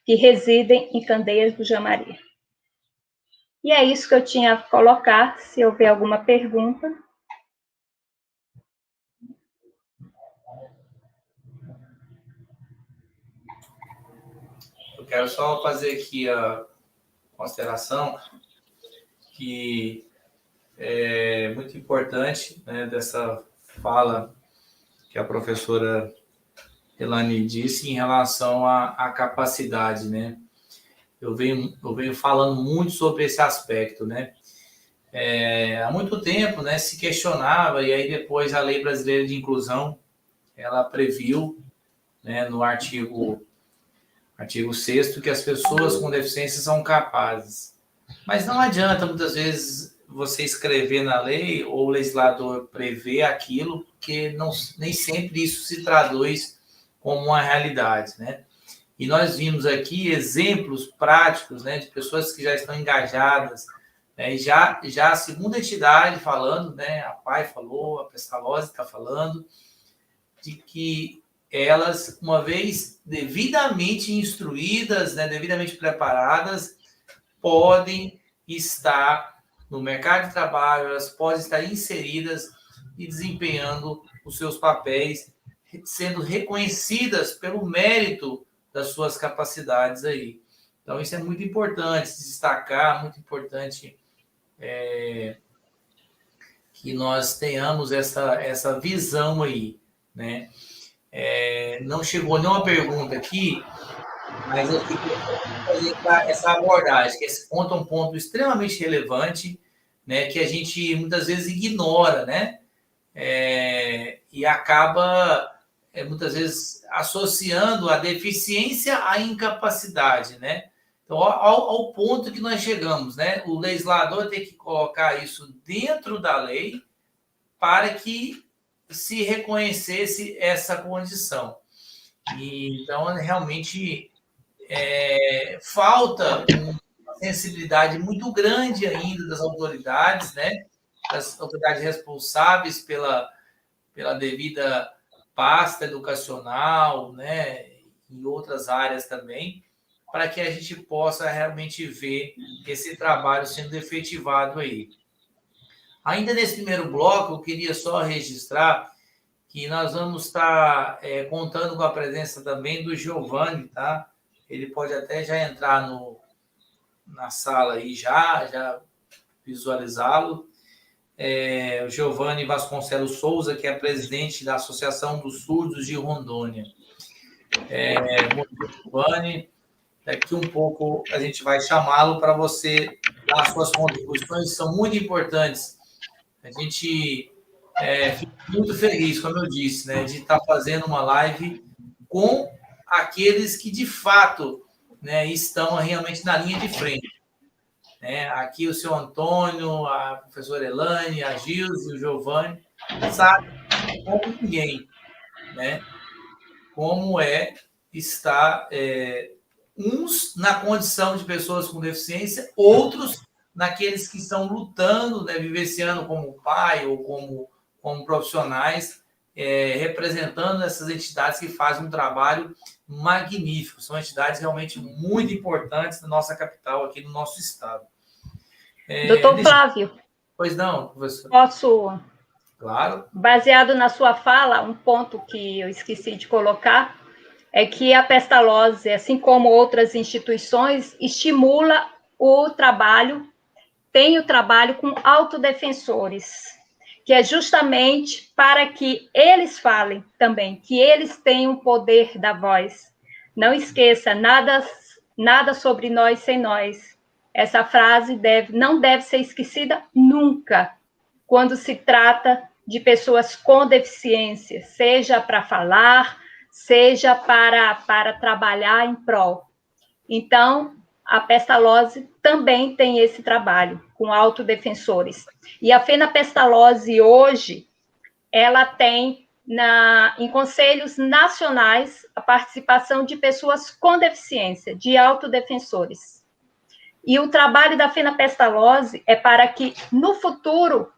Speaker 4: que residem em Candeias do Jamari. E é isso que eu tinha a colocar, se houver alguma pergunta.
Speaker 2: Eu quero só fazer aqui a consideração que é muito importante, né, dessa fala que a professora Elane disse em relação à capacidade, né? Eu venho falando muito sobre esse aspecto, né? Há muito tempo, né, se questionava, e aí depois a Lei Brasileira de Inclusão, ela previu, né, no artigo 6º, que as pessoas com deficiência são capazes. Mas não adianta, muitas vezes, você escrever na lei ou o legislador prever aquilo, porque nem sempre isso se traduz como uma realidade, né? E nós vimos aqui exemplos práticos, né, de pessoas que já estão engajadas, né, e já a segunda entidade falando, né, a PAI falou, a Pestalozzi está falando, de que elas, uma vez devidamente instruídas, né, devidamente preparadas, podem estar no mercado de trabalho, elas podem estar inseridas e desempenhando os seus papéis, sendo reconhecidas pelo mérito das suas capacidades aí. Então, isso é muito importante destacar, muito importante que nós tenhamos essa visão aí, né? Não chegou nenhuma pergunta aqui, mas eu queria fazer essa abordagem, que esse ponto é um ponto extremamente relevante, né, que a gente muitas vezes ignora, né? E acaba, muitas vezes, associando a deficiência à incapacidade, né? Então, ao ponto que nós chegamos, né? O legislador tem que colocar isso dentro da lei para que se reconhecesse essa condição. E, então, realmente, falta uma sensibilidade muito grande ainda das autoridades, né? Das autoridades responsáveis pela devida pasta educacional, né? Em outras áreas também, para que a gente possa realmente ver esse trabalho sendo efetivado aí. Ainda nesse primeiro bloco, eu queria só registrar que nós vamos estar contando com a presença também do Giovanni, tá? Ele pode até já entrar na sala aí, já visualizá-lo. O Giovanni Vasconcelos Souza, que é presidente da Associação dos Surdos de Rondônia. Giovanni, daqui um pouco a gente vai chamá-lo para você dar suas contribuições, que são muito importantes. A gente Fico muito feliz, como eu disse, né, de estar fazendo uma live com aqueles que, de fato, né, estão realmente na linha de frente. Né? Aqui o seu Antônio, a professora Elane, a Gilze, o Giovanni, sabem como ninguém, né? Como estar uns na condição de pessoas com deficiência, outros naqueles que estão lutando, né, vivenciando como pai ou como profissionais, representando essas entidades que fazem um trabalho magnífico. São entidades realmente muito importantes na nossa capital, aqui no nosso estado.
Speaker 4: Doutor Flávio.
Speaker 2: Pois não, professor.
Speaker 4: Posso?
Speaker 2: Claro.
Speaker 4: Baseado na sua fala, um ponto que eu esqueci de colocar é que a Pestalozzi, assim como outras instituições, estimula o trabalho, tem o trabalho com autodefensores, que é justamente para que eles falem também, que eles tenham o poder da voz. Não esqueça, nada sobre nós sem nós. Essa frase não deve ser esquecida nunca, quando se trata de pessoas com deficiência, seja para falar, seja para trabalhar em prol. Então, a Pestalozzi também tem esse trabalho com autodefensores. E a Fena Pestalozzi, hoje, ela tem em conselhos nacionais a participação de pessoas com deficiência, de autodefensores. E o trabalho da Fena Pestalozzi é para que, no futuro,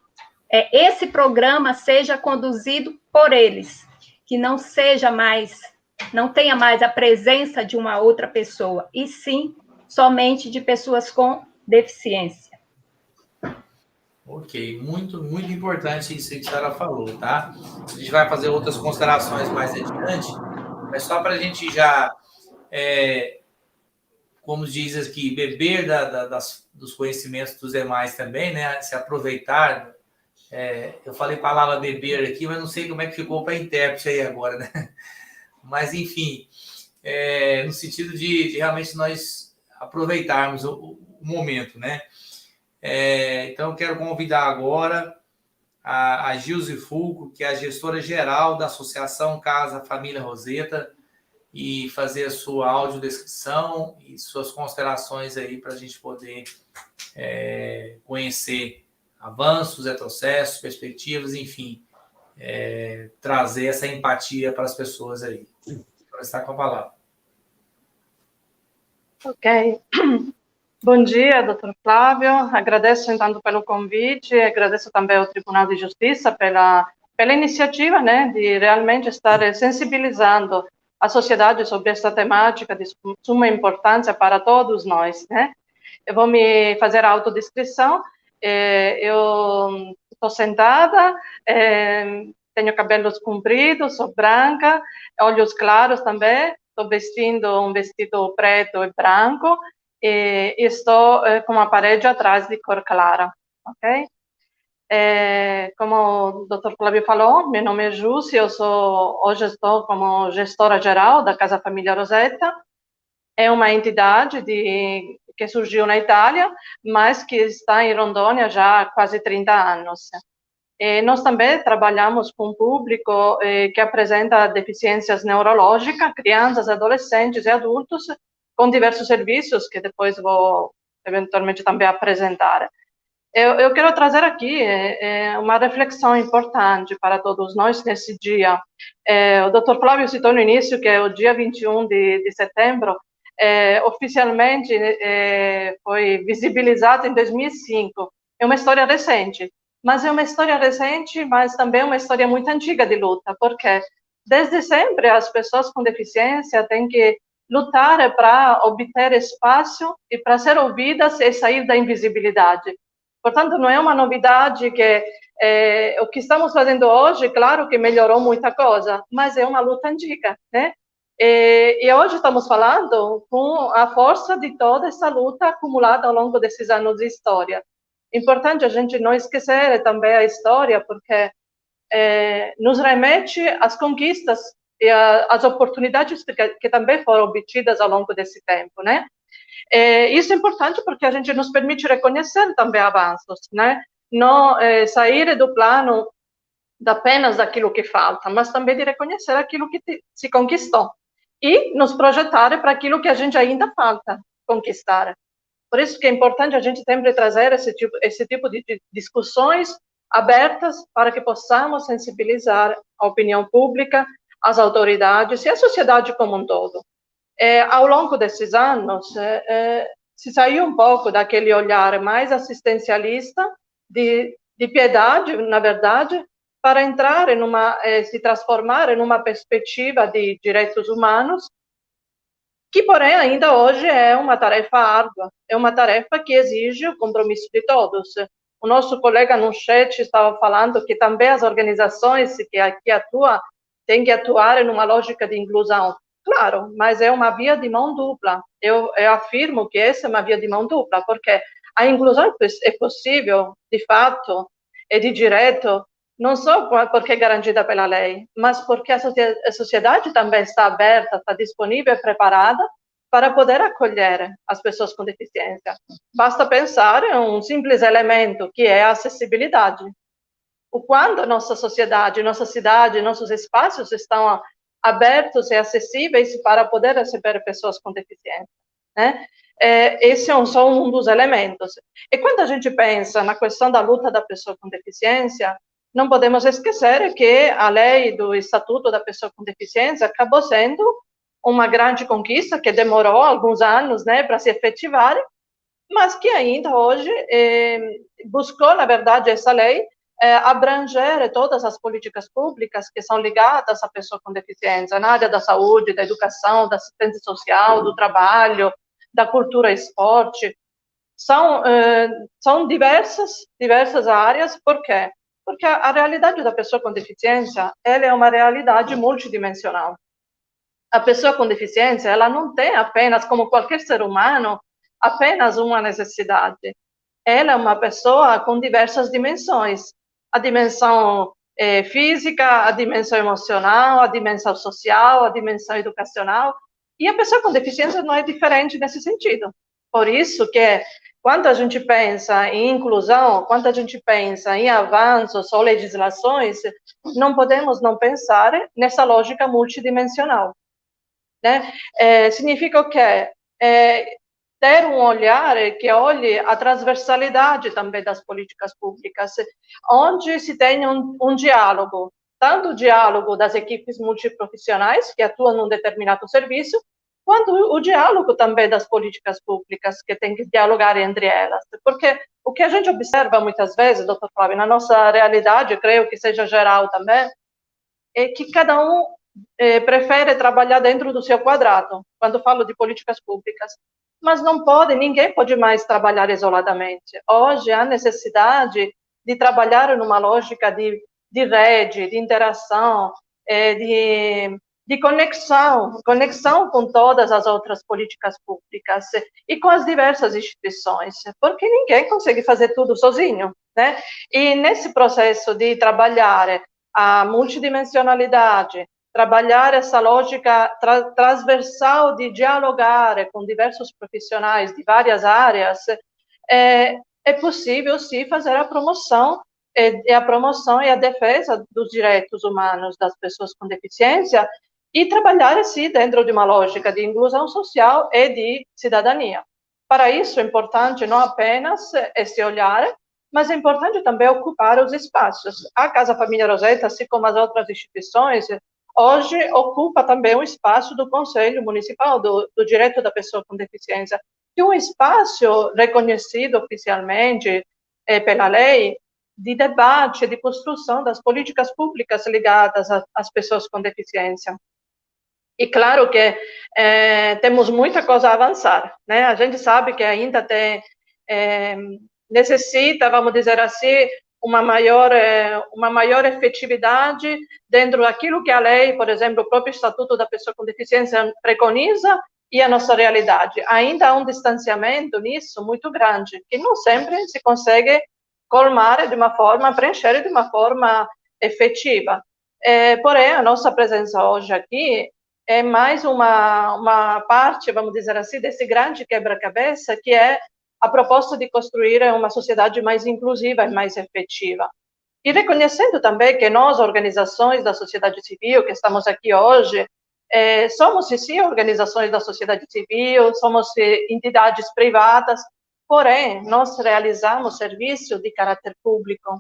Speaker 4: esse programa seja conduzido por eles, que não tenha mais a presença de uma outra pessoa, e sim somente de pessoas com deficiência.
Speaker 2: Ok, muito, muito importante isso que a senhora falou, tá? A gente vai fazer outras considerações mais adiante, mas só para a gente já, como diz aqui, beber dos conhecimentos dos demais também, né? Se aproveitar. Eu falei palavra beber aqui, mas não sei como é que ficou para intérprete aí agora, né? Mas, enfim, no sentido de realmente nós aproveitarmos o momento, né? Então, eu quero convidar agora a Gilze Fulco, que é a gestora geral da Associação Casa Família Roseta, e fazer a sua audiodescrição e suas considerações aí para a gente poder conhecer avanços, retrocessos, perspectivas, enfim, trazer essa empatia para as pessoas aí. Vou estar com a palavra.
Speaker 5: Ok. Bom dia, doutor Flávio. Agradeço, então, pelo convite, agradeço também ao Tribunal de Justiça pela iniciativa, né, de realmente estar sensibilizando a sociedade sobre esta temática de suma importância para todos nós, né. Eu vou me fazer a autodescrição. Eu estou sentada, tenho cabelos compridos, sou branca, olhos claros também, estou vestindo um vestido preto e branco, e estou com uma parede atrás de cor clara, ok? Como o Dr. Flávio falou, meu nome é Jússi, hoje estou como gestora geral da Casa Família Roseta. É uma entidade que surgiu na Itália, mas que está em Rondônia já há quase 30 anos. Nós também trabalhamos com um público que apresenta deficiências neurológicas, crianças, adolescentes e adultos, com diversos serviços que depois vou eventualmente também apresentar. Eu quero trazer aqui uma reflexão importante para todos nós nesse dia. O Dr. Flávio citou no início que é o dia 21 de setembro, oficialmente foi visibilizado em 2005. É uma história recente, mas também uma história muito antiga de luta, porque desde sempre as pessoas com deficiência têm que lutar para obter espaço e para ser ouvidas e sair da invisibilidade. Portanto, não é uma novidade que o que estamos fazendo hoje, claro que melhorou muita coisa, mas é uma luta antiga, né? E hoje estamos falando com a força de toda essa luta acumulada ao longo desses anos de história. Importante a gente não esquecer também a história, porque nos remete às conquistas e às oportunidades que também foram obtidas ao longo desse tempo, né? Isso é importante porque a gente nos permite reconhecer também avanços, né? Não sair do plano apenas daquilo que falta, mas também de reconhecer aquilo que se conquistou e nos projetar para aquilo que a gente ainda falta conquistar. Por isso que é importante a gente sempre trazer esse tipo de discussões abertas para que possamos sensibilizar a opinião pública, as autoridades e a sociedade como um todo. Ao longo desses anos, se saiu um pouco daquele olhar mais assistencialista, de piedade, na verdade, para entrar se transformar em uma perspectiva de direitos humanos, que, porém, ainda hoje é uma tarefa árdua, é uma tarefa que exige o compromisso de todos. O nosso colega no chat estava falando que também as organizações que aqui atuam têm que atuar em uma lógica de inclusão. Claro, mas é uma via de mão dupla. Eu afirmo que essa é uma via de mão dupla, porque a inclusão é possível, de fato, e de direito, não só porque é garantida pela lei, mas porque a sociedade também está aberta, está disponível e preparada para poder acolher as pessoas com deficiência. Basta pensar em um simples elemento, que é a acessibilidade. O quanto nossa sociedade, nossa cidade, nossos espaços estão abertos e acessíveis para poder receber pessoas com deficiência, né? Esse é só um dos elementos. E quando a gente pensa na questão da luta da pessoa com deficiência, não podemos esquecer que a lei do Estatuto da Pessoa com Deficiência acabou sendo uma grande conquista que demorou alguns anos, né, para se efetivar, mas que ainda hoje buscou, na verdade, essa lei abranger todas as políticas públicas que são ligadas à pessoa com deficiência, na área da saúde, da educação, da assistência social, do trabalho, da cultura e esporte. São diversas áreas. Por quê? Porque a realidade da pessoa com deficiência, ela é uma realidade multidimensional. A pessoa com deficiência, ela não tem apenas, como qualquer ser humano, apenas uma necessidade. Ela é uma pessoa com diversas dimensões. A dimensão física, a dimensão emocional, a dimensão social, a dimensão educacional. E a pessoa com deficiência não é diferente nesse sentido. Por isso que quando a gente pensa em inclusão, quando a gente pensa em avanços ou legislações, não podemos não pensar nessa lógica multidimensional, né? Significa o quê? Ter um olhar que olhe a transversalidade também das políticas públicas, onde se tem um diálogo, tanto o diálogo das equipes multiprofissionais que atuam num determinado serviço, quanto o diálogo também das políticas públicas, que tem que dialogar entre elas. Porque o que a gente observa muitas vezes, doutor Flávio, na nossa realidade, creio que seja geral também, é que cada um prefere trabalhar dentro do seu quadrado, quando falo de políticas públicas. Mas não pode, ninguém pode mais trabalhar isoladamente. Hoje há necessidade de trabalhar numa lógica de rede, de interação, de conexão com todas as outras políticas públicas e com as diversas instituições, porque ninguém consegue fazer tudo sozinho, né? E nesse processo de trabalhar a multidimensionalidade, trabalhar essa lógica transversal de dialogar com diversos profissionais de várias áreas, é possível, sim, fazer a promoção e a defesa dos direitos humanos das pessoas com deficiência e trabalhar, assim, dentro de uma lógica de inclusão social e de cidadania. Para isso, é importante não apenas esse olhar, mas é importante também ocupar os espaços. A Casa Família Rosetta, assim como as outras instituições, hoje ocupa também o espaço do Conselho Municipal do Direito da Pessoa com Deficiência, que é um espaço reconhecido oficialmente pela lei de debate, de construção das políticas públicas ligadas às pessoas com deficiência. E claro que temos muita coisa a avançar, né? A gente sabe que ainda necessita, vamos dizer assim, uma maior efetividade dentro daquilo que a lei, por exemplo, o próprio Estatuto da Pessoa com Deficiência preconiza e a nossa realidade. Ainda há um distanciamento nisso muito grande, que não sempre se consegue colmar de uma forma, preencher de uma forma efetiva. Porém, a nossa presença hoje aqui é mais uma parte, vamos dizer assim, desse grande quebra-cabeça, que é a proposta de construir uma sociedade mais inclusiva e mais efetiva. E reconhecendo também que nós, organizações da sociedade civil, que estamos aqui hoje, somos, sim, organizações da sociedade civil, somos entidades privadas, porém, nós realizamos serviços de caráter público.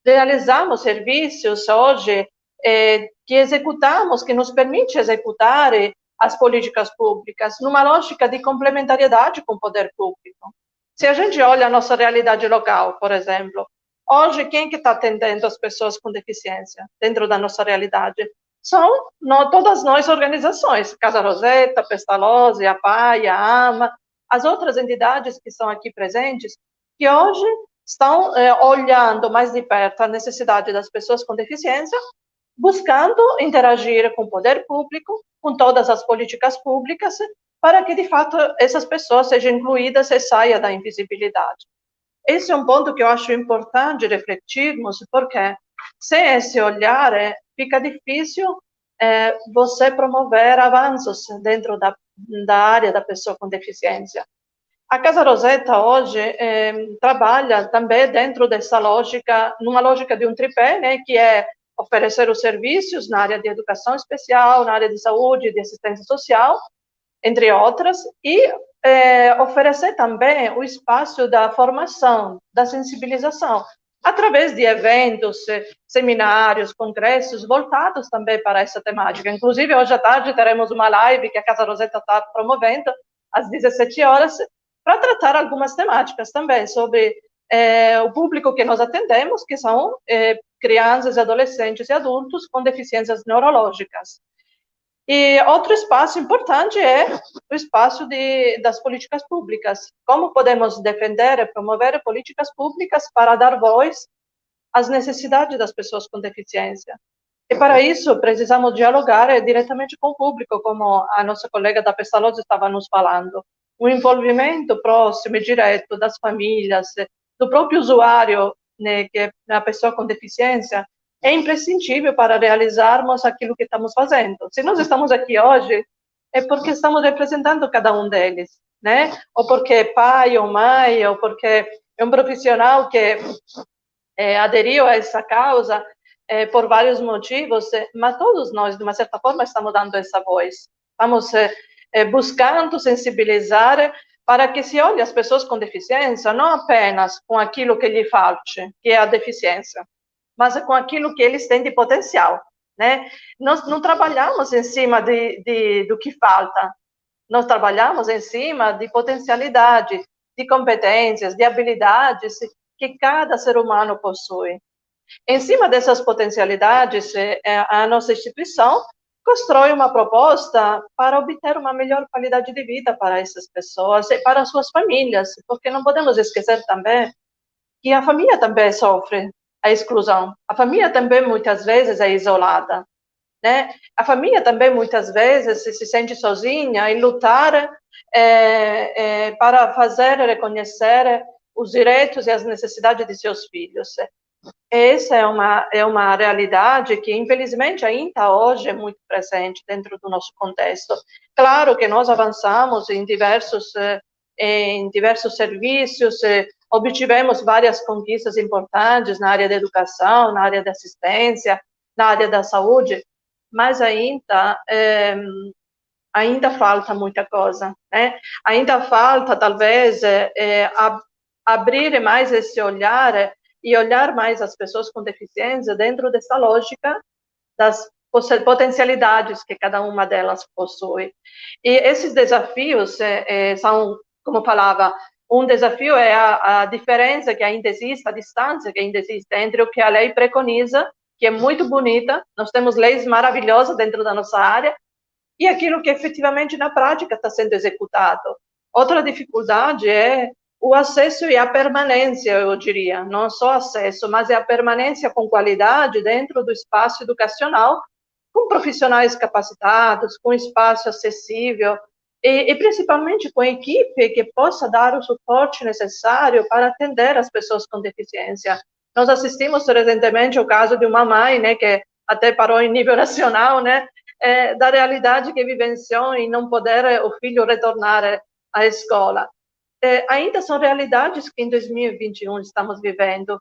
Speaker 5: Realizamos serviços hoje que executamos, que nos permite executar as políticas públicas numa lógica de complementariedade com o poder público. Se a gente olha a nossa realidade local, por exemplo, hoje quem que está atendendo as pessoas com deficiência dentro da nossa realidade? São todas nós organizações, Casa Rosetta, Pestalozzi, a PAI, a AMA, as outras entidades que estão aqui presentes, que hoje estão olhando mais de perto a necessidade das pessoas com deficiência, buscando interagir com o poder público, com todas as políticas públicas, para que, de fato, essas pessoas sejam incluídas e saiam da invisibilidade. Esse é um ponto que eu acho importante refletirmos, porque sem esse olhar fica difícil você promover avanços dentro da área da pessoa com deficiência. A Casa Rosetta hoje trabalha também dentro dessa lógica, numa lógica de um tripé, né, que é oferecer os serviços na área de educação especial, na área de saúde, de assistência social, entre outras, e oferecer também o espaço da formação, da sensibilização, através de eventos, seminários, congressos, voltados também para essa temática. Inclusive, hoje à tarde teremos uma live que a Casa Rosetta está promovendo, às 17 horas, para tratar algumas temáticas também sobre o público que nós atendemos, que são crianças, adolescentes e adultos com deficiências neurológicas. E outro espaço importante é o espaço das políticas públicas. Como podemos defender e promover políticas públicas para dar voz às necessidades das pessoas com deficiência? E para isso precisamos dialogar diretamente com o público, como a nossa colega da Pestalozzi estava nos falando. O envolvimento próximo e direto das famílias, do próprio usuário, né, que é a pessoa com deficiência, é imprescindível para realizarmos aquilo que estamos fazendo. Se nós estamos aqui hoje, é porque estamos representando cada um deles, né? Ou porque é pai ou mãe, ou porque é um profissional que aderiu a essa causa por vários motivos, mas todos nós, de uma certa forma, estamos dando essa voz. Estamos buscando sensibilizar para que se olhe as pessoas com deficiência não apenas com aquilo que lhe falte, que é a deficiência, mas com aquilo que eles têm de potencial, né? Nós não trabalhamos em cima do que falta, nós trabalhamos em cima de potencialidade, de competências, de habilidades que cada ser humano possui. Em cima dessas potencialidades, a nossa instituição constrói uma proposta para obter uma melhor qualidade de vida para essas pessoas e para suas famílias, porque não podemos esquecer também que a família também sofre a exclusão. A família também, muitas vezes, é isolada, né? A família também, muitas vezes, se sente sozinha e lutar para fazer reconhecer os direitos e as necessidades de seus filhos. Essa é uma realidade que, infelizmente, ainda hoje é muito presente dentro do nosso contexto. Claro que nós avançamos em diversos serviços, obtivemos várias conquistas importantes na área da educação, na área da assistência, na área da saúde, mas ainda falta muita coisa, né? Ainda falta, talvez, abrir mais esse olhar e olhar mais as pessoas com deficiência dentro dessa lógica das potencialidades que cada uma delas possui. E esses desafios são, como falava, um desafio é a diferença que ainda existe, a distância que ainda existe entre o que a lei preconiza, que é muito bonita, nós temos leis maravilhosas dentro da nossa área, e aquilo que efetivamente na prática está sendo executado. Outra dificuldade é o acesso e a permanência, eu diria, não só acesso, mas é a permanência com qualidade dentro do espaço educacional, com profissionais capacitados, com espaço acessível, e principalmente com equipe que possa dar o suporte necessário para atender as pessoas com deficiência. Nós assistimos recentemente o caso de uma mãe, né, que até parou em nível nacional, né, da realidade que vivenciou em não poder o filho retornar à escola. Ainda são realidades que em 2021 estamos vivendo.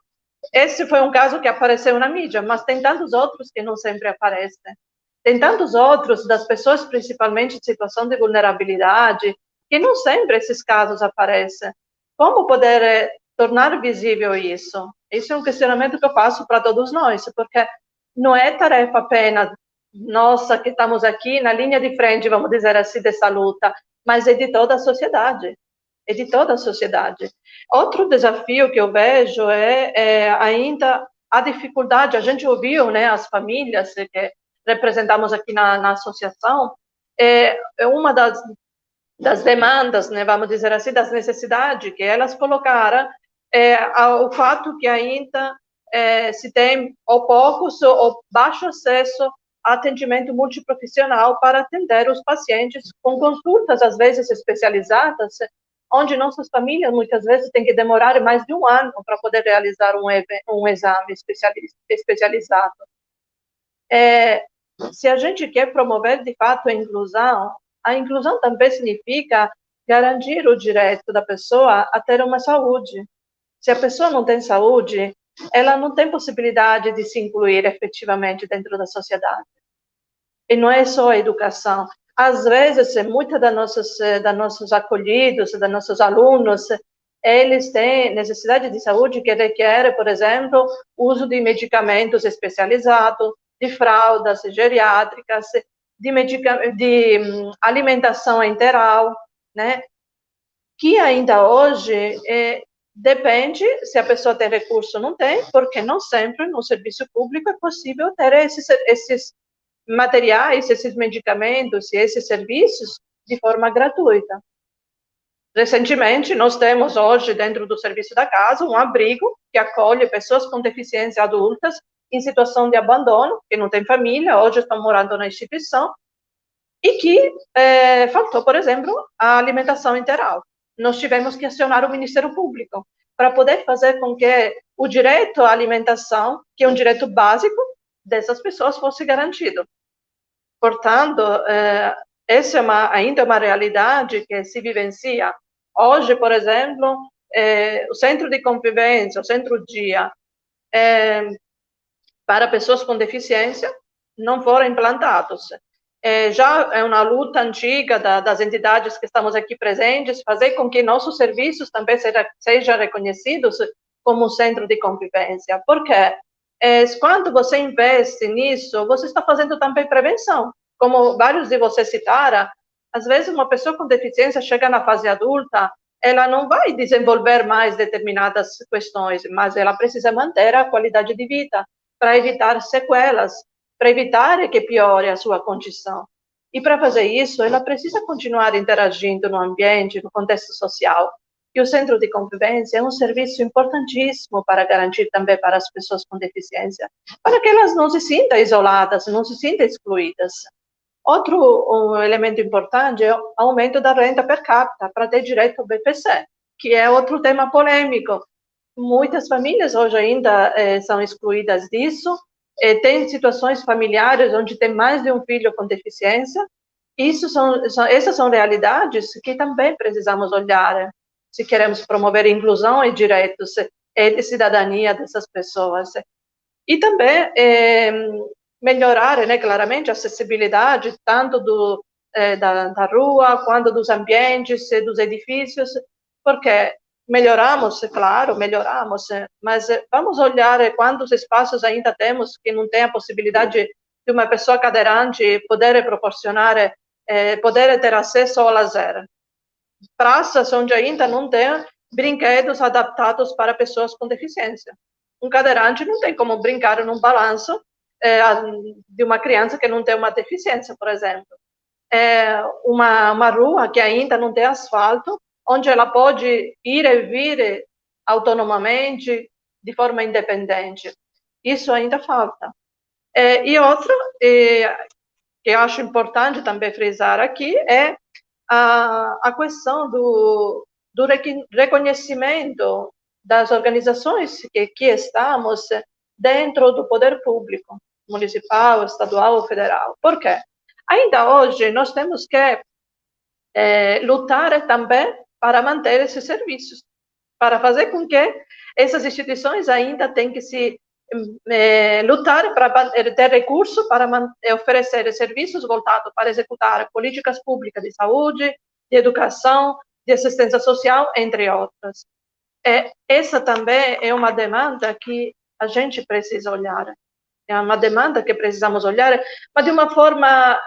Speaker 5: esse foi um caso que apareceu na mídia, mas tem tantos outros que não sempre aparecem. Tem tantos outros das pessoas, principalmente em situação de vulnerabilidade, que não sempre esses casos aparecem. Como poder tornar visível isso? Isso é um questionamento que eu faço para todos nós, porque não é tarefa apenas nossa que estamos aqui na linha de frente, vamos dizer assim, dessa luta, mas é de toda a sociedade. É de toda a sociedade. Outro desafio que eu vejo é ainda a dificuldade, a gente ouviu, né, as famílias que representamos aqui na associação, é uma das demandas, né, vamos dizer assim, das necessidades que elas colocaram, o fato que ainda se tem ou poucos ou baixo acesso a atendimento multiprofissional para atender os pacientes com consultas, às vezes, especializadas, onde nossas famílias, muitas vezes, têm que demorar mais de um ano para poder realizar um exame especializado. Se a gente quer promover, de fato, a inclusão também significa garantir o direito da pessoa a ter uma saúde. Se a pessoa não tem saúde, ela não tem possibilidade de se incluir efetivamente dentro da sociedade. E não é só a educação. Às vezes, muitos dos nossos acolhidos, dos nossos alunos, eles têm necessidade de saúde que requer, por exemplo, uso de medicamentos especializados, de fraldas geriátricas, de alimentação integral, né? Que ainda hoje depende se a pessoa tem recurso ou não tem, porque não sempre no serviço público é possível ter esses materiais, esses medicamentos e esses serviços de forma gratuita. Recentemente, nós temos hoje, dentro do Serviço da Casa, um abrigo que acolhe pessoas com deficiência adultas em situação de abandono, que não tem família, hoje estão morando na instituição, e que faltou, por exemplo, a alimentação integral. Nós tivemos que acionar o Ministério Público para poder fazer com que o direito à alimentação, que é um direito básico dessas pessoas, fosse garantido. Portanto, essa ainda é uma realidade que se vivencia. Hoje, por exemplo, o centro de convivência, o centro-dia, para pessoas com deficiência, não foram implantados. Já é uma luta antiga das entidades que estamos aqui presentes, fazer com que nossos serviços também sejam reconhecidos como um centro de convivência. Por quê? Quando você investe nisso, você está fazendo também prevenção. Como vários de vocês citaram, às vezes uma pessoa com deficiência chega na fase adulta, ela não vai desenvolver mais determinadas questões, mas ela precisa manter a qualidade de vida para evitar sequelas, para evitar que piore a sua condição. E para fazer isso, ela precisa continuar interagindo no ambiente, no contexto social. E o centro de convivência é um serviço importantíssimo para garantir também para as pessoas com deficiência, para que elas não se sintam isoladas, não se sintam excluídas. Outro elemento importante é o aumento da renda per capita para ter direito ao BPC, que é outro tema polêmico. Muitas famílias hoje ainda são excluídas disso, tem situações familiares onde tem mais de um filho com deficiência. Essas são realidades que também precisamos olhar, se queremos promover inclusão e direitos de cidadania dessas pessoas. E também melhorar, né, claramente, a acessibilidade, tanto da rua, quanto dos ambientes, dos edifícios, porque melhoramos, claro, mas vamos olhar quantos espaços ainda temos que não tem a possibilidade de uma pessoa cadeirante poder proporcionar, poder ter acesso ao lazer. Praças onde ainda não tem brinquedos adaptados para pessoas com deficiência. Um cadeirante não tem como brincar num balanço de uma criança que não tem uma deficiência, por exemplo. Uma rua que ainda não tem asfalto, onde ela pode ir e vir autonomamente, de forma independente. Isso ainda falta. E outra, que eu acho importante também frisar aqui, é a questão do reconhecimento das organizações que estamos dentro do poder público, municipal, estadual ou federal. Por quê? Ainda hoje, nós temos que lutar também para manter esses serviços, para fazer com que essas instituições ainda têm que se lutar para ter recursos para oferecer serviços voltados para executar políticas públicas de saúde, de educação, de assistência social, entre outras. Essa também é uma demanda que a gente precisa olhar. É uma demanda que precisamos olhar, mas de uma forma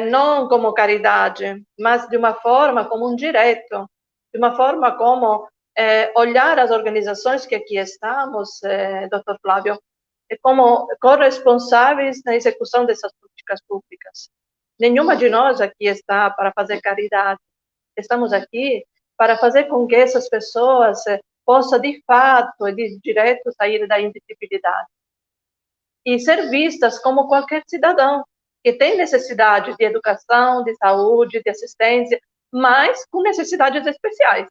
Speaker 5: não como caridade, mas de uma forma como um direito, de uma forma como olhar as organizações que aqui estamos, Dr. Flávio, como corresponsáveis na execução dessas políticas públicas. Nenhuma de nós aqui está para fazer caridade. Estamos aqui para fazer com que essas pessoas possam, de fato e de direito, sair da invisibilidade e ser vistas como qualquer cidadão que tem necessidade de educação, de saúde, de assistência, mas com necessidades especiais,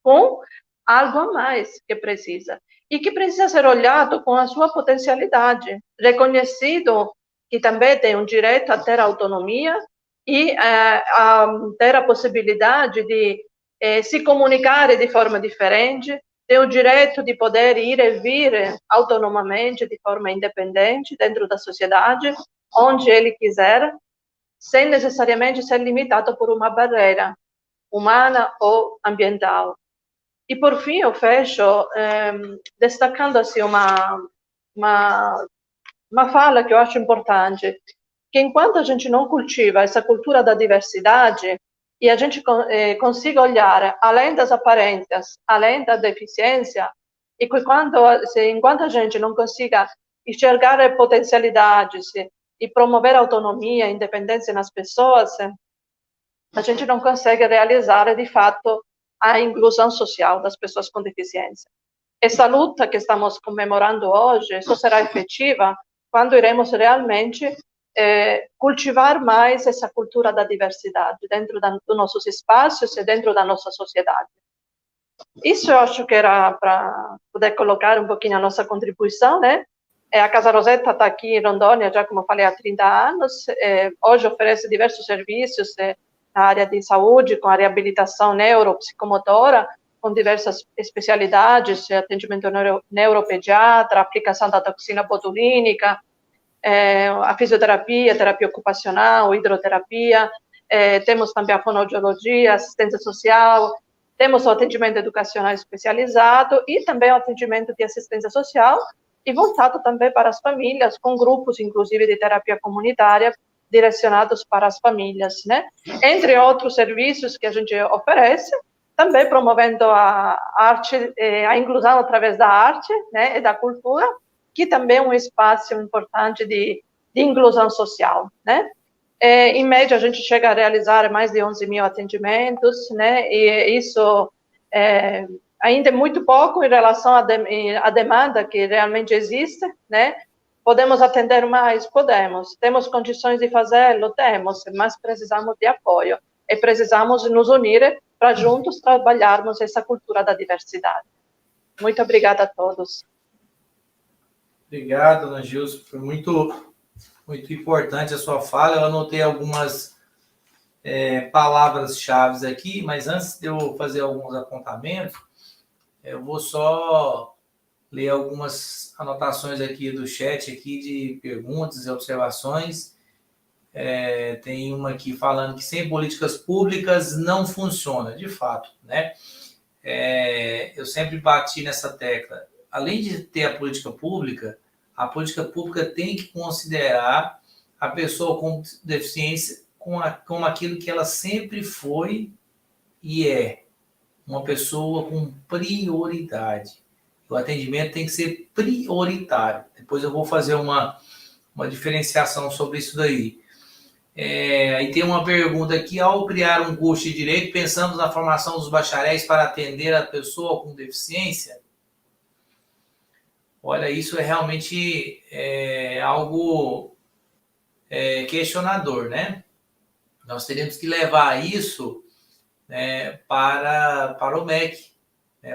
Speaker 5: com algo a mais que precisa. E que precisa ser olhado com a sua potencialidade, reconhecido que também tem um direito a ter autonomia e a ter a possibilidade de se comunicar de forma diferente, tem o direito de poder ir e vir autonomamente, de forma independente, dentro da sociedade, onde ele quiser, sem necessariamente ser limitado por uma barreira humana ou ambiental. E, por fim, eu fecho destacando assim, uma fala que eu acho importante, que enquanto a gente não cultiva essa cultura da diversidade, e a gente consiga olhar além das aparências, além da deficiência, e que enquanto a gente não consiga enxergar potencialidades e promover autonomia e independência nas pessoas, a gente não consegue realizar, de fato, a inclusão social das pessoas com deficiência. Essa luta que estamos comemorando hoje só será efetiva quando iremos realmente cultivar mais essa cultura da diversidade dentro dos nossos espaços e dentro da nossa sociedade. Isso eu acho que era para poder colocar um pouquinho a nossa contribuição, né? A Casa Rosetta está aqui em Rondônia, já como eu falei, há 30 anos. Hoje oferece diversos serviços na área de saúde, com a reabilitação neuropsicomotora, com diversas especialidades, atendimento neuropediatra, aplicação da toxina botulínica, a fisioterapia, terapia ocupacional, hidroterapia, temos também a fonoaudiologia, assistência social, temos o atendimento educacional especializado e também o atendimento de assistência social e voltado também para as famílias, com grupos, inclusive, de terapia comunitária direcionados para as famílias, né? Entre outros serviços que a gente oferece, também promovendo a arte, a inclusão através da arte, né, e da cultura, que também é um espaço importante de inclusão social, né? Em média, a gente chega a realizar mais de 11 mil atendimentos, né? E isso ainda é muito pouco em relação à demanda que realmente existe, né? Podemos atender mais? Podemos. Temos condições de fazê-lo? Temos, mas precisamos de apoio. E precisamos nos unir para juntos trabalharmos essa cultura da diversidade. Muito obrigada a todos.
Speaker 2: Obrigado, dona Gilson. Foi muito importante a sua fala. Eu anotei algumas palavras-chave aqui, mas antes de eu fazer alguns apontamentos, eu vou só ler algumas anotações aqui do chat aqui de perguntas e observações. Tem uma aqui falando que sem políticas públicas não funciona, de fato, né? Eu sempre bati nessa tecla. Além de ter a política pública tem que considerar a pessoa com deficiência como aquilo que ela sempre foi e é, uma pessoa com prioridade. O atendimento tem que ser prioritário. Depois eu vou fazer uma diferenciação sobre isso daí. Aí tem uma pergunta aqui. Ao criar um curso de Direito, pensamos na formação dos bacharéis para atender a pessoa com deficiência? Olha, isso é realmente algo questionador, né? Nós teríamos que levar isso para o MEC,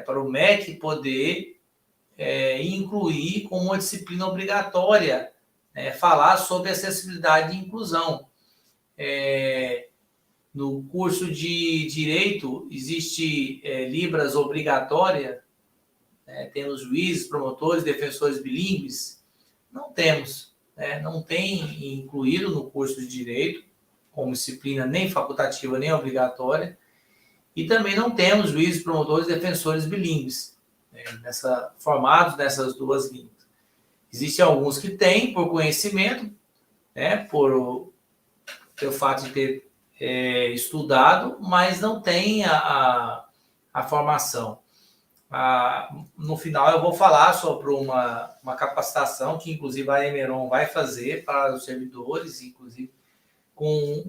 Speaker 2: para o MEC poder incluir como uma disciplina obrigatória, falar sobre acessibilidade e inclusão. No curso de Direito existe Libras obrigatória, temos juízes, promotores, defensores bilíngues? Não temos, né? Não tem incluído no curso de Direito, como disciplina nem facultativa nem obrigatória, e também não temos juízes, promotores e defensores bilíngues, né, formados nessas duas línguas. Existem alguns que têm, por conhecimento, né, pelo fato de ter estudado, mas não tem a formação. No final, eu vou falar sobre uma capacitação que, inclusive, a Emeron vai fazer para os servidores, inclusive, com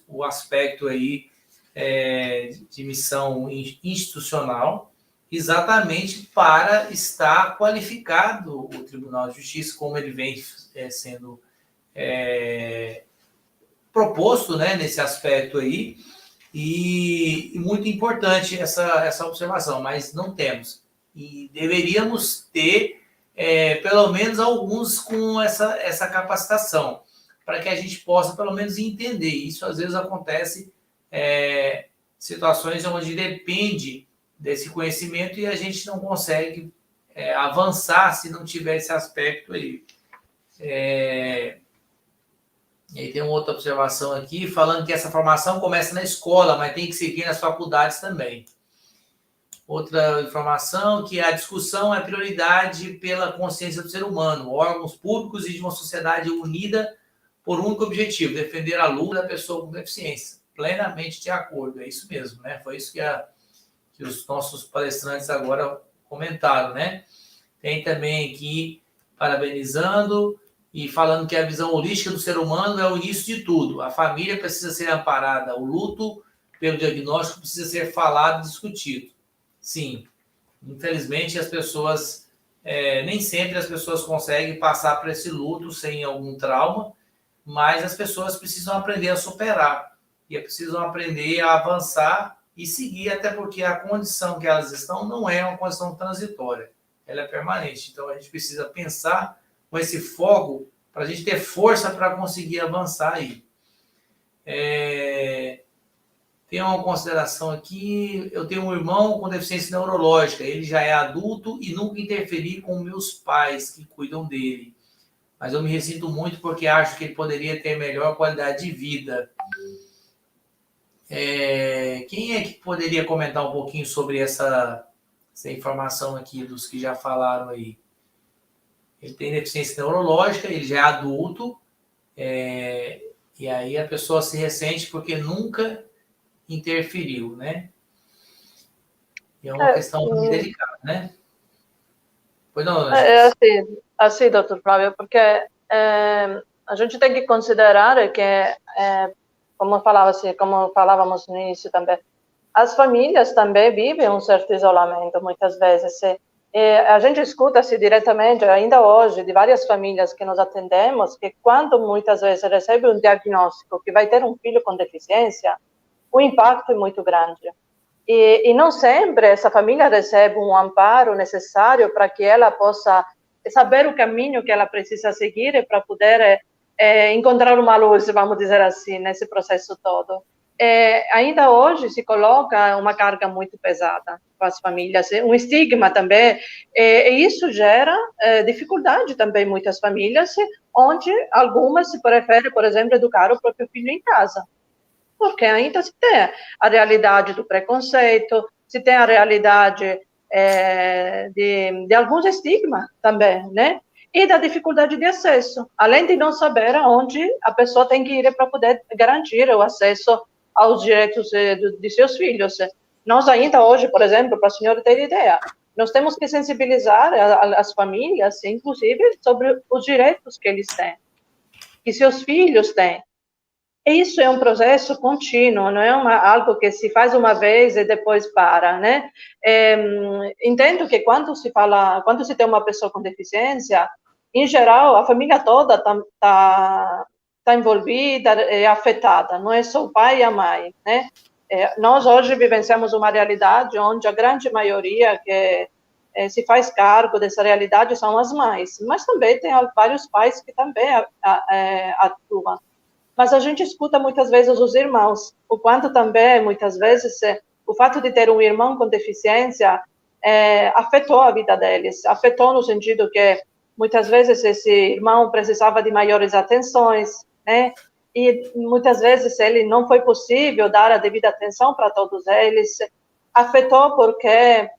Speaker 2: o aspecto aí de missão institucional, exatamente para estar qualificado o Tribunal de Justiça, como ele vem sendo proposto, né, nesse aspecto aí, e muito importante essa observação, mas não temos. E deveríamos ter, pelo menos, alguns com essa capacitação, para que a gente possa, pelo menos, entender. Isso, às vezes, acontece situações onde depende desse conhecimento e a gente não consegue avançar se não tiver esse aspecto aí. E aí tem uma outra observação aqui, falando que essa formação começa na escola, mas tem que seguir nas faculdades também. Outra informação, que a discussão é prioridade pela consciência do ser humano, órgãos públicos e de uma sociedade unida por um único objetivo, defender a luta da pessoa com deficiência. Plenamente de acordo, é isso mesmo, né? Foi isso que os nossos palestrantes agora comentaram, né? Tem também aqui, parabenizando e falando que a visão holística do ser humano é o início de tudo. A família precisa ser amparada, o luto pelo diagnóstico precisa ser falado e discutido. Sim, infelizmente as pessoas, nem sempre as pessoas conseguem passar por esse luto sem algum trauma, mas as pessoas precisam aprender a superar e precisam aprender a avançar e seguir, até porque a condição que elas estão não é uma condição transitória, ela é permanente. Então, a gente precisa pensar com esse foco para a gente ter força para conseguir avançar aí. Tem uma consideração aqui, eu tenho um irmão com deficiência neurológica, ele já é adulto e nunca interferi com meus pais que cuidam dele, mas eu me ressinto muito porque acho que ele poderia ter melhor qualidade de vida. Quem é que poderia comentar um pouquinho sobre essa informação aqui, dos que já falaram aí? Ele tem deficiência neurológica, ele já é adulto, e aí a pessoa se ressente porque nunca interferiu, né? E é uma questão muito delicada, né? Pois não,
Speaker 5: assim, doutor Flávio, porque a gente tem que considerar que, como falávamos no início também, as famílias também vivem um certo isolamento, muitas vezes. A gente escuta-se diretamente, ainda hoje, de várias famílias que nós atendemos, que quando muitas vezes recebe um diagnóstico que vai ter um filho com deficiência, o impacto é muito grande. E não sempre essa família recebe um amparo necessário para que ela possa saber o caminho que ela precisa seguir para poder encontrar uma luz, vamos dizer assim, nesse processo todo. Ainda hoje se coloca uma carga muito pesada para as famílias, um estigma também, e isso gera dificuldade também em muitas famílias, onde algumas se preferem, por exemplo, educar o próprio filho em casa. Porque ainda se tem a realidade do preconceito, se tem a realidade de alguns estigmas também, né? E da dificuldade de acesso, além de não saber aonde a pessoa tem que ir para poder garantir o acesso aos direitos de seus filhos. Nós ainda hoje, por exemplo, para a senhora ter ideia, nós temos que sensibilizar as famílias, inclusive, sobre os direitos que eles têm, que seus filhos têm. Isso é um processo contínuo, não é algo que se faz uma vez e depois para, né? Entendo que quando se tem uma pessoa com deficiência, em geral, a família toda tá envolvida, afetada, não é só o pai e a mãe, né? Nós hoje vivenciamos uma realidade onde a grande maioria que se faz cargo dessa realidade são as mães, mas também tem vários pais que também atuam. Mas a gente escuta muitas vezes os irmãos, o quanto também, muitas vezes, o fato de ter um irmão com deficiência afetou a vida deles. Afetou no sentido que muitas vezes esse irmão precisava de maiores atenções, né? E muitas vezes ele não foi possível dar a devida atenção para todos eles. Afetou porque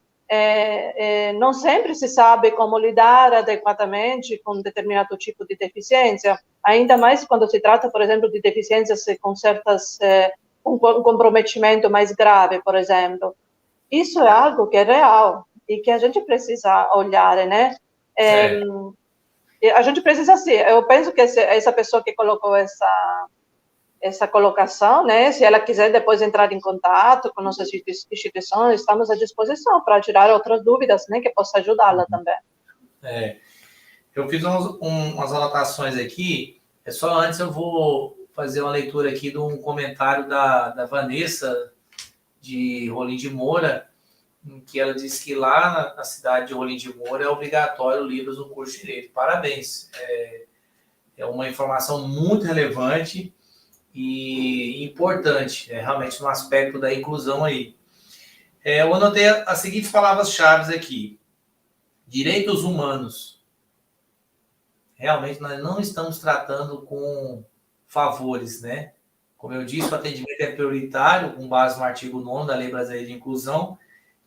Speaker 5: não sempre se sabe como lidar adequadamente com determinado tipo de deficiência, ainda mais quando se trata, por exemplo, de deficiências com um comprometimento mais grave, por exemplo. Isso é algo que é real e que a gente precisa olhar, né? A gente precisa, sim, eu penso que essa pessoa que colocou essa colocação, né, se ela quiser depois entrar em contato com nossas instituições, estamos à disposição para tirar outras dúvidas, né, que possa ajudá-la também.
Speaker 2: Eu fiz umas anotações aqui, só antes eu vou fazer uma leitura aqui de um comentário da Vanessa, de Rolim de Moura, em que ela diz que lá na cidade de Rolim de Moura é obrigatório livros no curso de Direito. Parabéns! É uma informação muito relevante e importante, realmente no aspecto da inclusão aí. Eu anotei as seguintes palavras-chave aqui. Direitos humanos. Realmente nós não estamos tratando com favores, né? Como eu disse, o atendimento é prioritário, com base no artigo 9º da Lei Brasileira de Inclusão,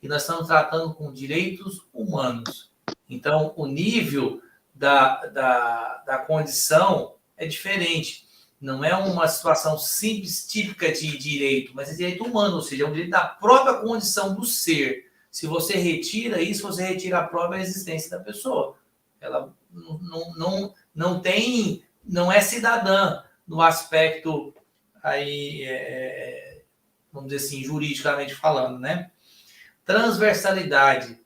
Speaker 2: e nós estamos tratando com direitos humanos. Então, o nível da condição é diferente. Não é uma situação simples, típica de direito, mas é direito humano, ou seja, é um direito da própria condição do ser. Se você retira isso, você retira a própria existência da pessoa. Ela não é cidadã no aspecto aí, vamos dizer assim, juridicamente falando, né? Transversalidade.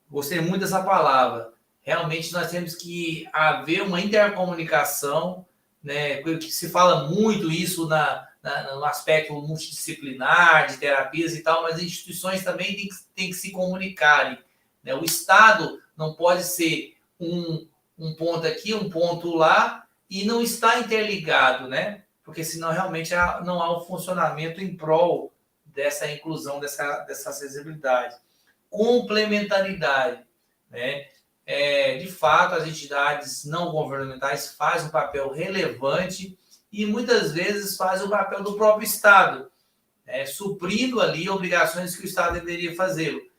Speaker 2: Gostei muito dessa palavra. Realmente nós temos que haver uma intercomunicação, né? Que se fala muito isso no aspecto multidisciplinar, de terapias e tal, mas as instituições também têm que se comunicarem, né? O Estado não pode ser um ponto aqui, um ponto lá, e não está interligado, né? Porque senão realmente não há um funcionamento em prol dessa inclusão, dessa acessibilidade. Complementaridade, né? De fato, as entidades não governamentais fazem um papel relevante e muitas vezes fazem o papel do próprio Estado, suprindo ali obrigações que o Estado deveria fazer.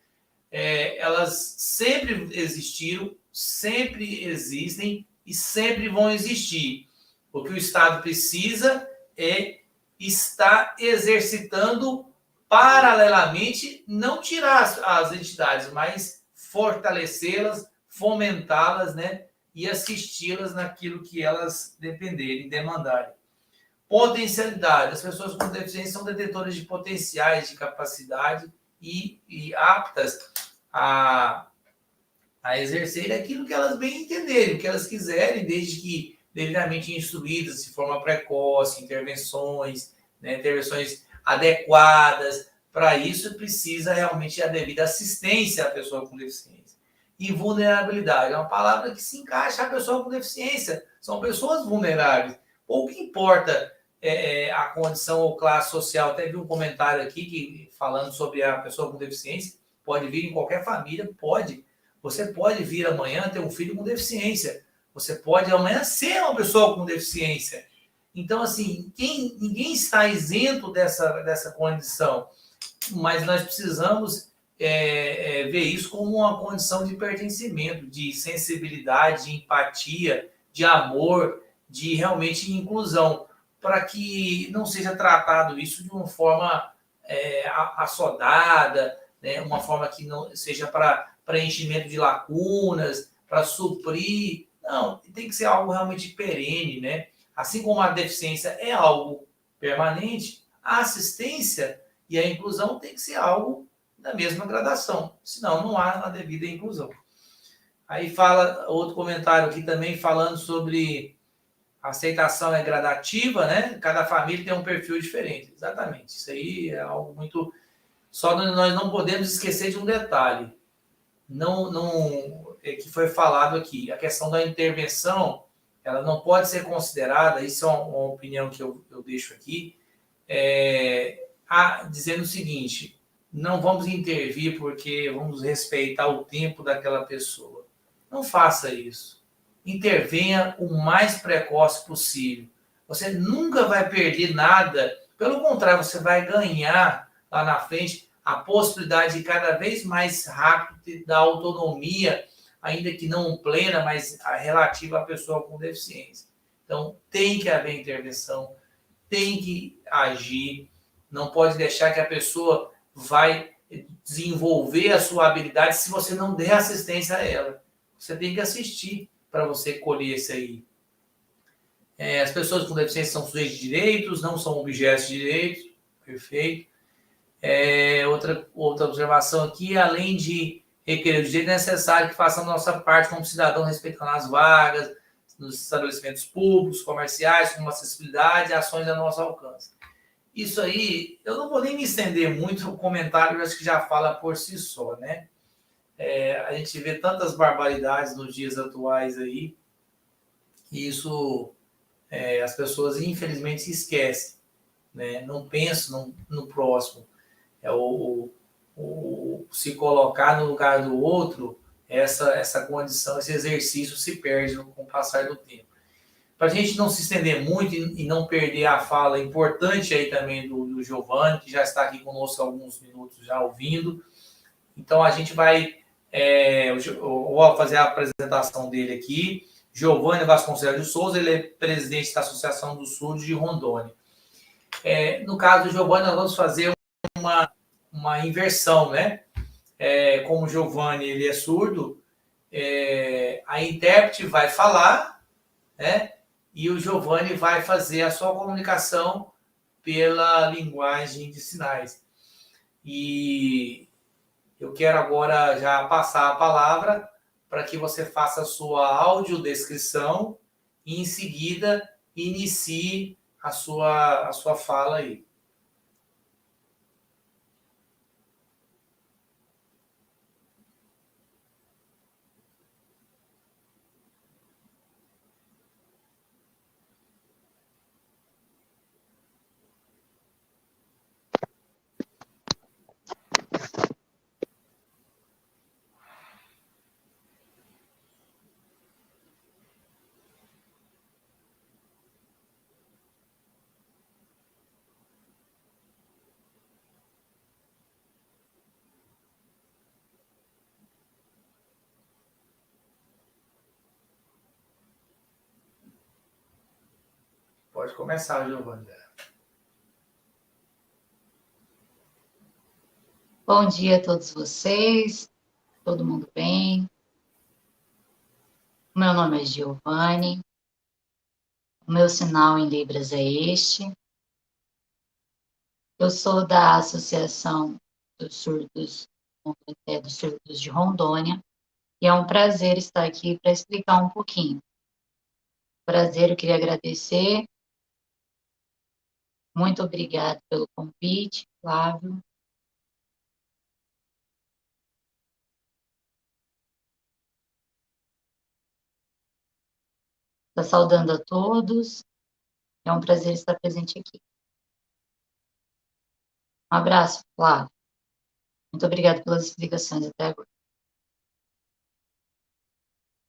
Speaker 2: Elas sempre existiram, sempre existem e sempre vão existir. O que o Estado precisa é estar exercitando paralelamente, não tirar as entidades, mas fortalecê-las, fomentá-las, né, e assisti-las naquilo que elas dependerem, demandarem. Potencialidade. As pessoas com deficiência são detetoras de potenciais, de capacidade e aptas a exercer aquilo que elas bem entenderem, o que elas quiserem, desde que devidamente instruídas, de forma precoce, intervenções, né, intervenções adequadas. Para isso, precisa realmente a devida assistência à pessoa com deficiência. E vulnerabilidade é uma palavra que se encaixa à pessoa com deficiência. São pessoas vulneráveis. Pouco importa a condição ou classe social. Até vi um comentário aqui falando sobre a pessoa com deficiência. Pode vir em qualquer família, pode. Você pode vir amanhã ter um filho com deficiência. Você pode amanhã ser uma pessoa com deficiência. Então, assim, ninguém está isento dessa condição, mas nós precisamos ver isso como uma condição de pertencimento, de sensibilidade, de empatia, de amor, de realmente inclusão, para que não seja tratado isso de uma forma assodada, né? Uma forma que não seja para preenchimento de lacunas, para suprir. Não, tem que ser algo realmente perene, né? Assim como a deficiência é algo permanente, a assistência e a inclusão tem que ser algo da mesma gradação, senão não há a devida inclusão. Aí fala outro comentário aqui também falando sobre a aceitação é gradativa, né? Cada família tem um perfil diferente. Exatamente, isso aí é algo muito... Só nós não podemos esquecer de um detalhe, que foi falado aqui, a questão da intervenção, ela não pode ser considerada, isso é uma opinião que eu deixo aqui, dizendo o seguinte, não vamos intervir porque vamos respeitar o tempo daquela pessoa. Não faça isso. Intervenha o mais precoce possível. Você nunca vai perder nada. Pelo contrário, você vai ganhar lá na frente a possibilidade de cada vez mais rápido da autonomia, ainda que não plena, mas relativa à pessoa com deficiência. Então, tem que haver intervenção, tem que agir, não pode deixar que a pessoa vai desenvolver a sua habilidade se você não der assistência a ela. Você tem que assistir para você colher isso aí. As pessoas com deficiência são sujeitos de direitos, não são objetos de direitos. Perfeito. Outra observação aqui, além de requerer o direito, é necessário que façamos a nossa parte como cidadão, respeitando as vagas, nos estabelecimentos públicos, comerciais, com acessibilidade, ações a nosso alcance. Isso aí, eu não vou nem me estender muito, o comentário eu acho que já fala por si só, né? A gente vê tantas barbaridades nos dias atuais aí, e isso as pessoas infelizmente se esquecem, né? Não pensam no próximo. Se colocar no lugar do outro, essa condição, esse exercício se perde com o passar do tempo. Para a gente não se estender muito e não perder a fala importante aí também do Giovanni, que já está aqui conosco há alguns minutos já ouvindo. Então, a gente vai vou fazer a apresentação dele aqui. Giovanni Vasconcelos de Souza, ele é presidente da Associação do Surdos de Rondônia. No caso do Giovanni, nós vamos fazer uma inversão, né? Como o Giovanni ele é surdo, a intérprete vai falar, né? E o Giovanni vai fazer a sua comunicação pela linguagem de sinais. E eu quero agora já passar a palavra para que você faça a sua audiodescrição e, em seguida, inicie a sua fala aí. Pode começar, Giovanni.
Speaker 6: Bom dia a todos vocês, todo mundo bem? Meu nome é Giovanni, o meu sinal em Libras é este. Eu sou da Associação dos Surdos de Rondônia e é um prazer estar aqui para explicar um pouquinho. Prazer, eu queria agradecer. Muito obrigada pelo convite, Flávio. Estou saudando a todos. É um prazer estar presente aqui. Um abraço, Flávio. Muito obrigada pelas explicações até agora.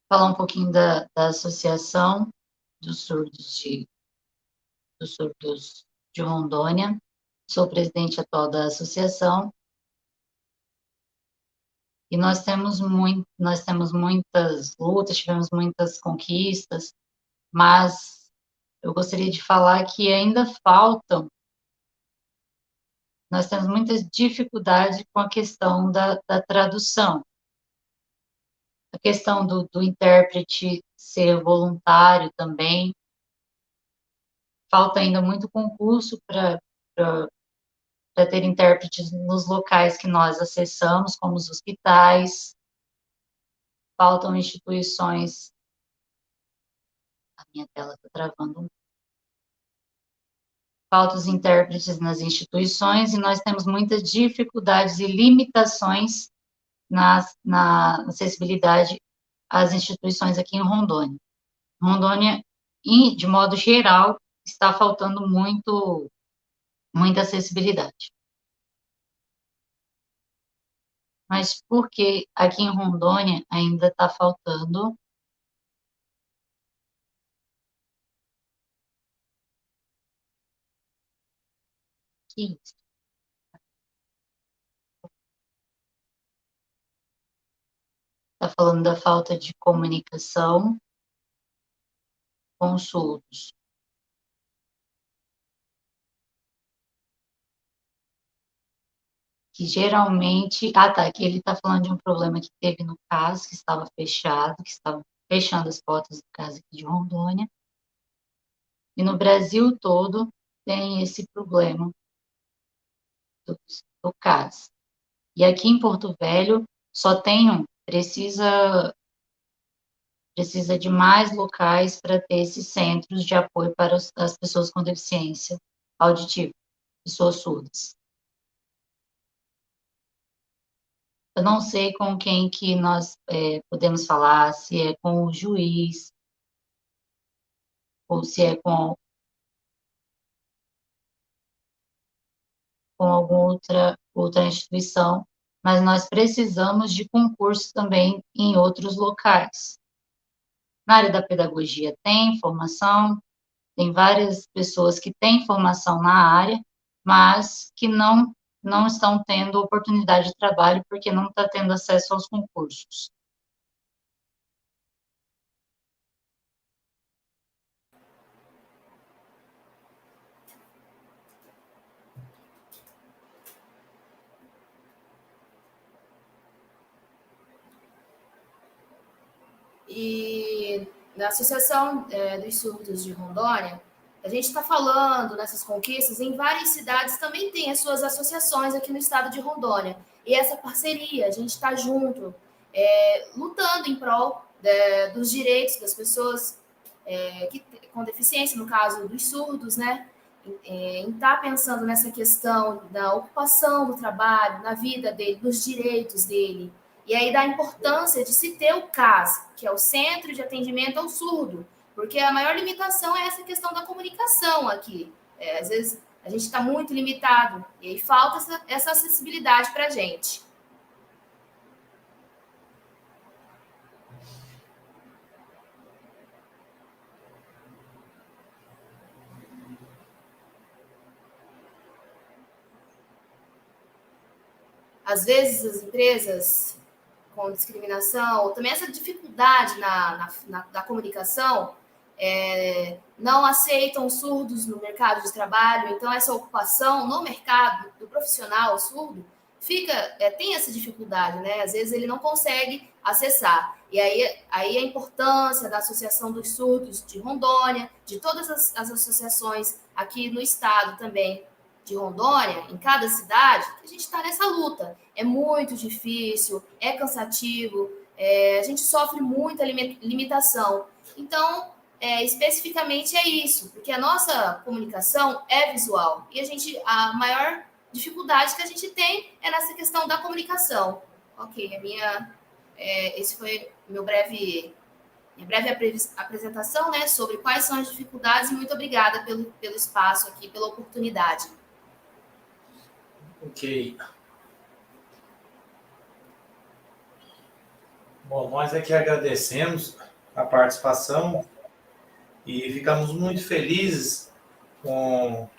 Speaker 6: Falar um pouquinho da Associação dos Surdos de Rondônia. Sou presidente atual da associação. E nós temos muitas lutas, tivemos muitas conquistas, mas eu gostaria de falar que ainda faltam. Nós temos muitas dificuldades com a questão da tradução. A questão do intérprete ser voluntário também. Falta ainda muito concurso para ter intérpretes nos locais que nós acessamos, como os hospitais. Faltam instituições. A minha tela está travando. Faltam os intérpretes nas instituições e nós temos muitas dificuldades e limitações na acessibilidade às instituições aqui em Rondônia. Rondônia, de modo geral, está faltando muita acessibilidade. mas porque aqui em Rondônia ainda está faltando que está falando da falta de comunicação com os surdos. Que geralmente... Ah, tá, aqui ele está falando de um problema que teve no CAS, que estava fechado, que estava fechando as portas do CAS aqui de Rondônia. E no Brasil todo tem esse problema do CAS. E aqui em Porto Velho só tem um, precisa de mais locais para ter esses centros de apoio para as pessoas com deficiência auditiva, pessoas surdas. Eu não sei com quem que nós podemos falar, se é com o juiz, ou se é com alguma outra instituição, mas nós precisamos de concursos também em outros locais. Na área da pedagogia tem formação, tem várias pessoas que têm formação na área, mas que não estão tendo oportunidade de trabalho porque não está tendo acesso aos concursos.
Speaker 7: E na Associação dos Surdos de Rondônia, a gente está falando nessas conquistas, em várias cidades também tem as suas associações aqui no estado de Rondônia. E essa parceria, a gente está junto, lutando em prol dos direitos das pessoas com deficiência, no caso dos surdos, né? Em estar pensando nessa questão da ocupação do trabalho, na vida dele, nos direitos dele. E aí da importância de se ter o CAS, que é o Centro de Atendimento ao Surdo, porque a maior limitação é essa questão da comunicação aqui. Às vezes a gente está muito limitado, e aí falta essa acessibilidade para a gente. Às vezes as empresas com discriminação, ou também essa dificuldade da comunicação, não aceitam surdos no mercado de trabalho, então essa ocupação no mercado do profissional surdo tem essa dificuldade, né? Às vezes ele não consegue acessar. E aí a importância da Associação dos Surdos de Rondônia, de todas as associações aqui no estado também de Rondônia, em cada cidade, a gente está nessa luta. É muito difícil, é cansativo, a gente sofre muita limitação. Então, especificamente é isso, porque a nossa comunicação é visual e a maior dificuldade que a gente tem é nessa questão da comunicação. Ok, esse foi minha breve apresentação, né, sobre quais são as dificuldades, e muito obrigada pelo espaço aqui, pela oportunidade.
Speaker 2: Ok. Bom, nós aqui agradecemos a participação e ficamos muito felizes com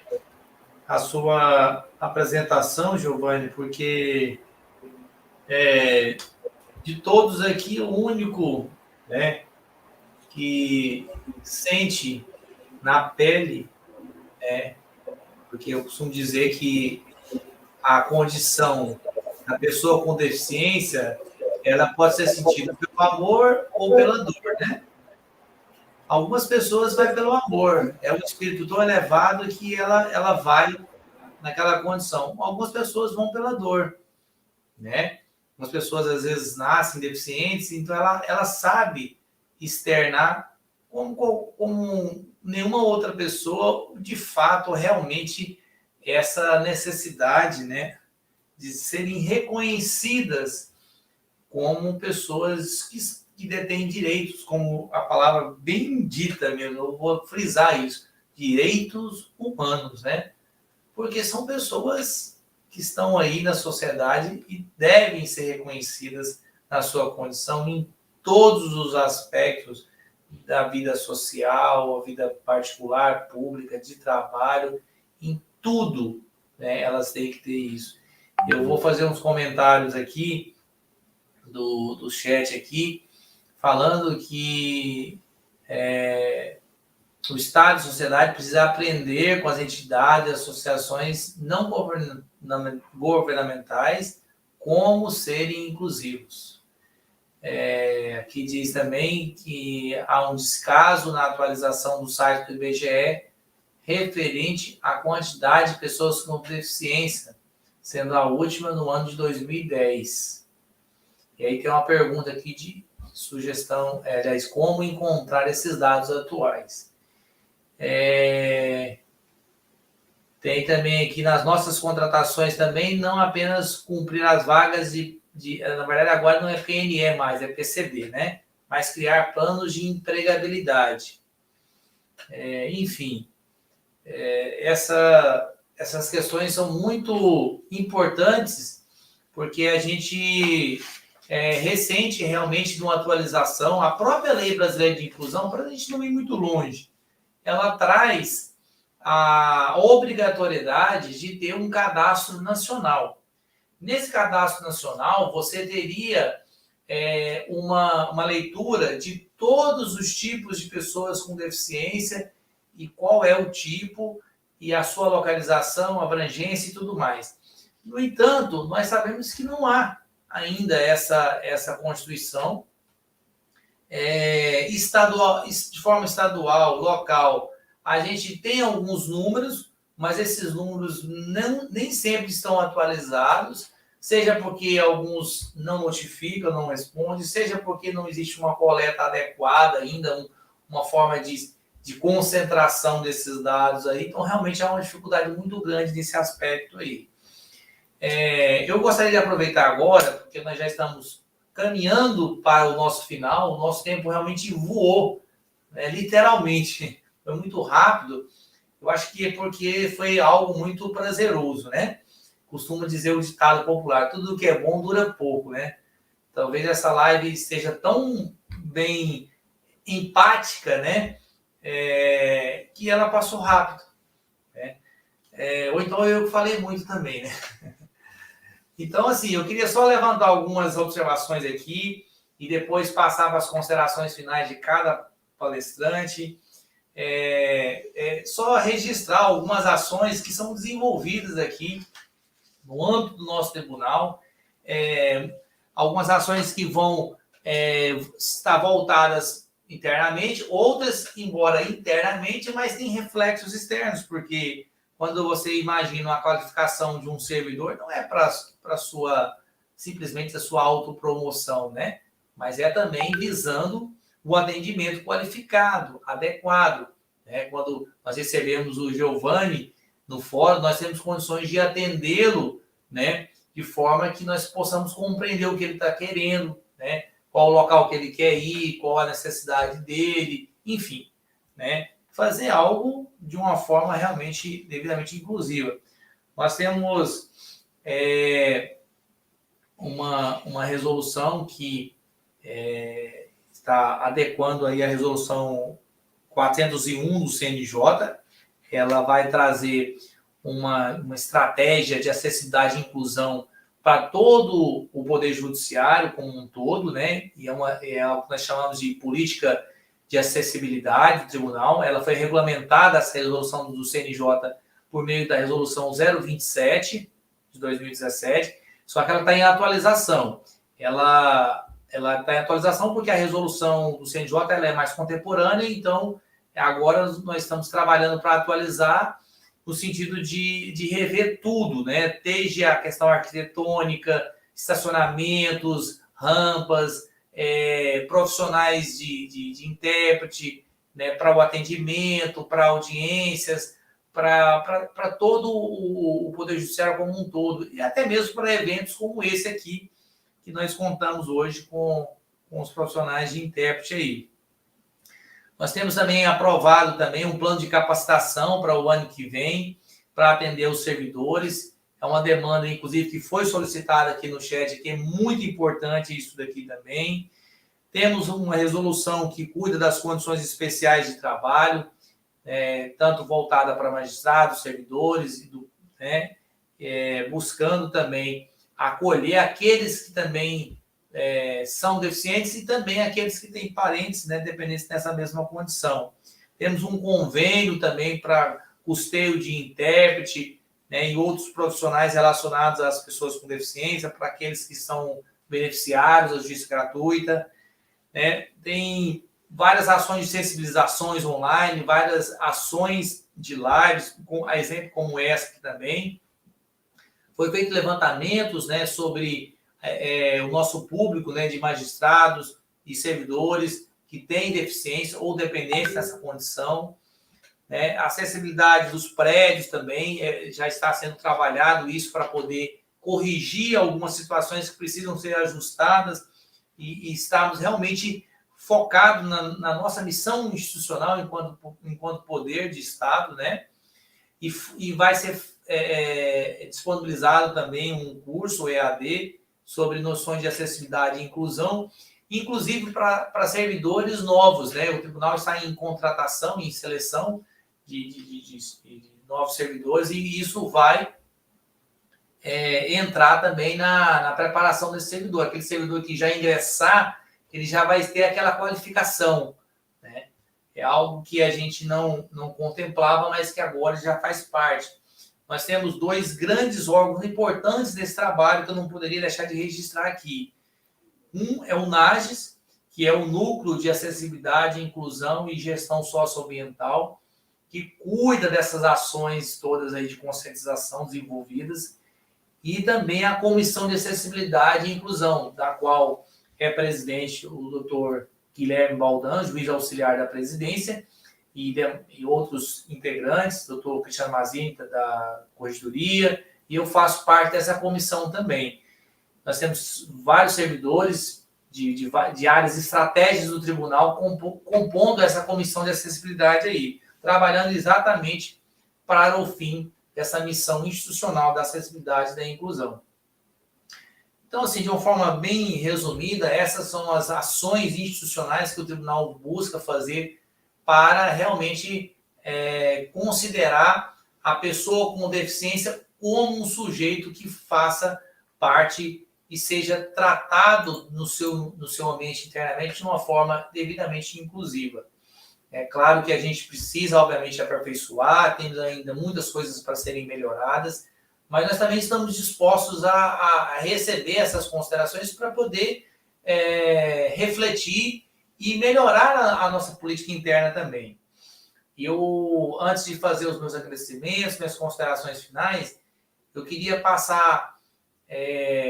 Speaker 2: a sua apresentação, Giovanni, porque de todos aqui, o único, né, que sente na pele, porque eu costumo dizer que a condição da pessoa com deficiência, ela pode ser sentida pelo amor ou pela dor, né? Algumas pessoas vai pelo amor, é um espírito tão elevado que ela vai naquela condição. Algumas pessoas vão pela dor, né? Algumas pessoas às vezes nascem deficientes, então ela sabe externar como nenhuma outra pessoa, de fato, realmente essa necessidade, né, de serem reconhecidas como pessoas que detêm direitos, como a palavra bem dita mesmo, eu vou frisar isso, direitos humanos, né? Porque são pessoas que estão aí na sociedade e devem ser reconhecidas na sua condição em todos os aspectos da vida social, a vida particular, pública, de trabalho, em tudo, né, elas têm que ter isso. Eu vou fazer uns comentários aqui do chat aqui, falando que o Estado e a sociedade precisam aprender com as entidades, associações não governamentais, como serem inclusivos. Aqui diz também que há um descaso na atualização do site do IBGE referente à quantidade de pessoas com deficiência, sendo a última no ano de 2010. E aí tem uma pergunta aqui de sugestão, aliás, como encontrar esses dados atuais. Tem também aqui nas nossas contratações também, não apenas cumprir as vagas na verdade agora não é PNE mais, é PCD, né? Mas criar planos de empregabilidade. Enfim, essas questões são muito importantes, porque a gente recente realmente de uma atualização, a própria Lei Brasileira de Inclusão, para a gente não ir muito longe, ela traz a obrigatoriedade de ter um cadastro nacional. Nesse cadastro nacional, você teria uma leitura de todos os tipos de pessoas com deficiência e qual é o tipo e a sua localização, abrangência e tudo mais. No entanto, nós sabemos que não há ainda essa Constituição estadual, de forma estadual, local. A gente tem alguns números, mas esses números nem sempre estão atualizados, seja porque alguns não notificam, não respondem, seja porque não existe uma coleta adequada ainda, uma forma de concentração desses dados aí. Então, realmente há uma dificuldade muito grande nesse aspecto aí. Eu gostaria de aproveitar agora, porque nós já estamos caminhando para o nosso final, o nosso tempo realmente voou, né, literalmente, foi muito rápido. Eu acho que é porque foi algo muito prazeroso, né? Costuma dizer o ditado popular, tudo que é bom dura pouco, né? Talvez essa live esteja tão bem empática, né? Que ela passou rápido, né? Ou então eu falei muito também, né? Então, assim, eu queria só levantar algumas observações aqui e depois passar para as considerações finais de cada palestrante. Só registrar algumas ações que são desenvolvidas aqui no âmbito do nosso tribunal, algumas ações que vão estar voltadas internamente, outras, embora internamente, mas tem reflexos externos, porque quando você imagina a qualificação de um servidor, não é para simplesmente a sua autopromoção, né? Mas é também visando o atendimento qualificado, adequado, né? Quando nós recebemos o Giovanni no fórum, nós temos condições de atendê-lo, né? De forma que nós possamos compreender o que ele está querendo, né? Qual o local que ele quer ir, qual a necessidade dele, enfim, né? Fazer algo de uma forma realmente devidamente inclusiva. Nós temos uma resolução que está adequando aí a resolução 401 do CNJ. Ela vai trazer uma estratégia de acessibilidade e inclusão para todo o Poder Judiciário como um todo, né? E é algo que nós chamamos de política de acessibilidade do tribunal. Ela foi regulamentada, essa resolução do CNJ, por meio da resolução 027 de 2017, só que ela está em atualização. Ela está em atualização porque a resolução do CNJ ela é mais contemporânea, então agora nós estamos trabalhando para atualizar no sentido de rever tudo, né? Desde a questão arquitetônica, estacionamentos, rampas, profissionais de intérprete, né? Para o atendimento, para audiências, para todo o Poder Judiciário como um todo, e até mesmo para eventos como esse aqui, que nós contamos hoje com os profissionais de intérprete aí. Nós temos também aprovado também um plano de capacitação para o ano que vem, para atender os servidores. É uma demanda, inclusive, que foi solicitada aqui no chat, que é muito importante isso daqui também. Temos uma resolução que cuida das condições especiais de trabalho, tanto voltada para magistrados, servidores, né, buscando também acolher aqueles que também são deficientes e também aqueles que têm parentes, né, dependentes dessa mesma condição. Temos um convênio também para custeio de intérprete, né, e outros profissionais relacionados às pessoas com deficiência, para aqueles que são beneficiários da justiça gratuita, né? Tem várias ações de sensibilizações online, várias ações de lives, a exemplo como essa aqui também. Foi feito levantamentos, né, sobre o nosso público, né, de magistrados e servidores que têm deficiência ou dependência dessa condição. Né? A acessibilidade dos prédios também já está sendo trabalhado isso para poder corrigir algumas situações que precisam ser ajustadas e estarmos realmente focados na nossa missão institucional enquanto poder de Estado, né? E vai ser disponibilizado também um curso EAD sobre noções de acessibilidade e inclusão, inclusive para servidores novos, né? O tribunal está em contratação, em seleção de novos servidores, e isso vai entrar também na preparação desse servidor. Aquele servidor que já ingressar, ele já vai ter aquela qualificação, né? É algo que a gente não contemplava, mas que agora já faz parte. Nós temos 2 grandes órgãos importantes desse trabalho que eu não poderia deixar de registrar aqui. Um é o NAGES, que é o Núcleo de Acessibilidade, Inclusão e Gestão Socioambiental, que cuida dessas ações todas aí de conscientização desenvolvidas, e também a Comissão de Acessibilidade e Inclusão, da qual é presidente o doutor Guilherme Baldan, juiz auxiliar da presidência, e outros integrantes, doutor Cristiano Mazinta, da Corregedoria, e eu faço parte dessa comissão também. Nós temos vários servidores de áreas estratégicas do tribunal compondo essa comissão de acessibilidade aí, trabalhando exatamente para o fim dessa missão institucional da acessibilidade e da inclusão. Então, assim, de uma forma bem resumida, essas são as ações institucionais que o tribunal busca fazer para realmente considerar a pessoa com deficiência como um sujeito que faça parte e seja tratado no seu ambiente internamente de uma forma devidamente inclusiva. É claro que a gente precisa, obviamente, aperfeiçoar, temos ainda muitas coisas para serem melhoradas, mas nós também estamos dispostos a receber essas considerações para poder refletir e melhorar a nossa política interna também. Eu, antes de fazer os meus agradecimentos, minhas considerações finais, eu queria passar,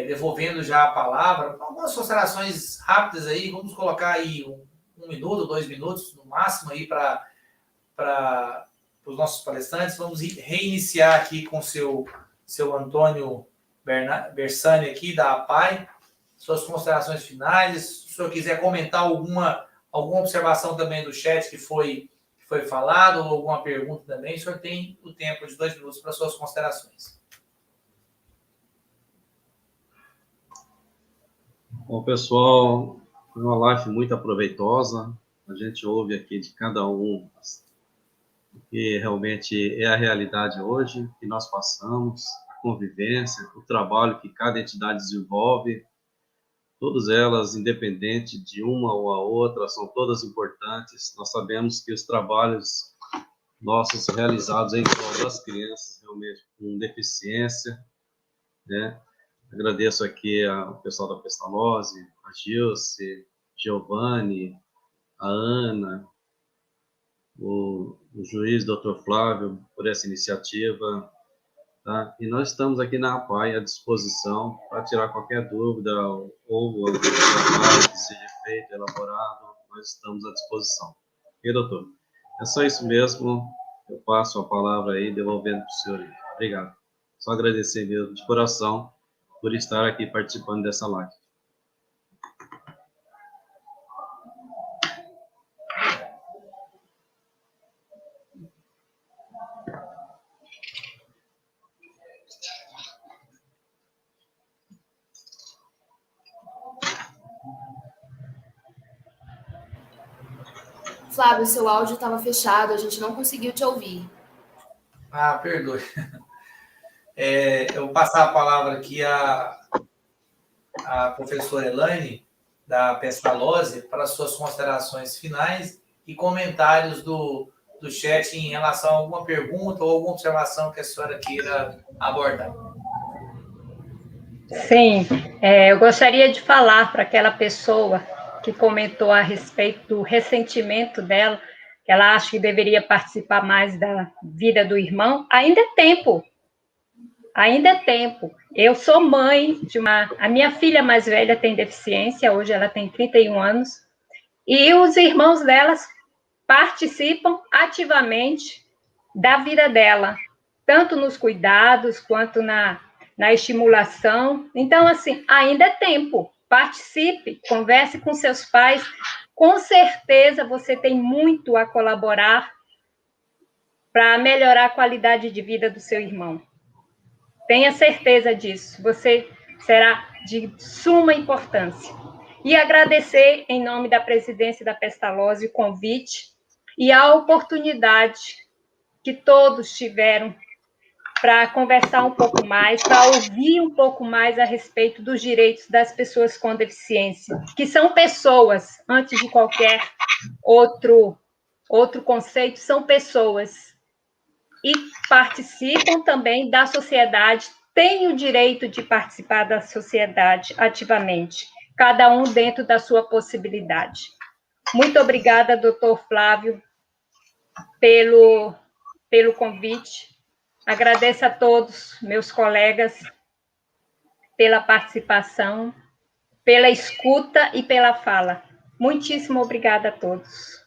Speaker 2: devolvendo já a palavra, algumas considerações rápidas aí, vamos colocar aí 1 minuto, 2 minutos, no máximo, aí para os nossos palestrantes. Vamos reiniciar aqui com o seu Antônio Bersani aqui, da APAI, suas considerações finais. Se o senhor quiser comentar alguma observação também do chat que foi falado, ou alguma pergunta também, o senhor tem o tempo de 2 minutos para suas considerações.
Speaker 3: Bom, pessoal, foi uma live muito aproveitosa. A gente ouve aqui de cada um o que realmente é a realidade hoje, que nós passamos, a convivência, o trabalho que cada entidade desenvolve, todas elas, independente de uma ou a outra, são todas importantes. Nós sabemos que os trabalhos nossos realizados em prol das crianças realmente com deficiência, né? Agradeço aqui ao pessoal da Pestalozzi, a Gilce, Giovanni, a Ana, o juiz Dr. Flávio, por essa iniciativa. Tá? E nós estamos aqui na APAI à disposição para tirar qualquer dúvida ou algum trabalho que seja feito, elaborado, nós estamos à disposição. E, doutor? É só isso mesmo. Eu passo a palavra aí, devolvendo para o senhor. Obrigado. Só agradecer mesmo de coração por estar aqui participando dessa live.
Speaker 7: Flávio, seu áudio estava fechado, a gente não conseguiu te ouvir.
Speaker 2: Ah, perdoe. Eu vou passar a palavra aqui à professora Elaine, da Pestalozzi, para suas considerações finais e comentários do chat em relação a alguma pergunta ou alguma observação que a senhora queira abordar.
Speaker 4: Sim, eu gostaria de falar para aquela pessoa que comentou a respeito do ressentimento dela, que ela acha que deveria participar mais da vida do irmão. Ainda é tempo, ainda é tempo. Eu sou mãe de a minha filha mais velha tem deficiência, hoje ela tem 31 anos, e os irmãos delas participam ativamente da vida dela, tanto nos cuidados quanto na estimulação. Então, assim, ainda é tempo. Participe, converse com seus pais. Com certeza você tem muito a colaborar para melhorar a qualidade de vida do seu irmão. Tenha certeza disso. Você será de suma importância. E agradecer, em nome da presidência da Pestalozzi, o convite e a oportunidade que todos tiveram para conversar um pouco mais, para ouvir um pouco mais a respeito dos direitos das pessoas com deficiência, que são pessoas, antes de qualquer outro conceito, são pessoas e participam também da sociedade, têm o direito de participar da sociedade ativamente, cada um dentro da sua possibilidade. Muito obrigada, doutor Flávio, pelo convite. Agradeço a todos, meus colegas, pela participação, pela escuta e pela fala. Muitíssimo obrigada a todos.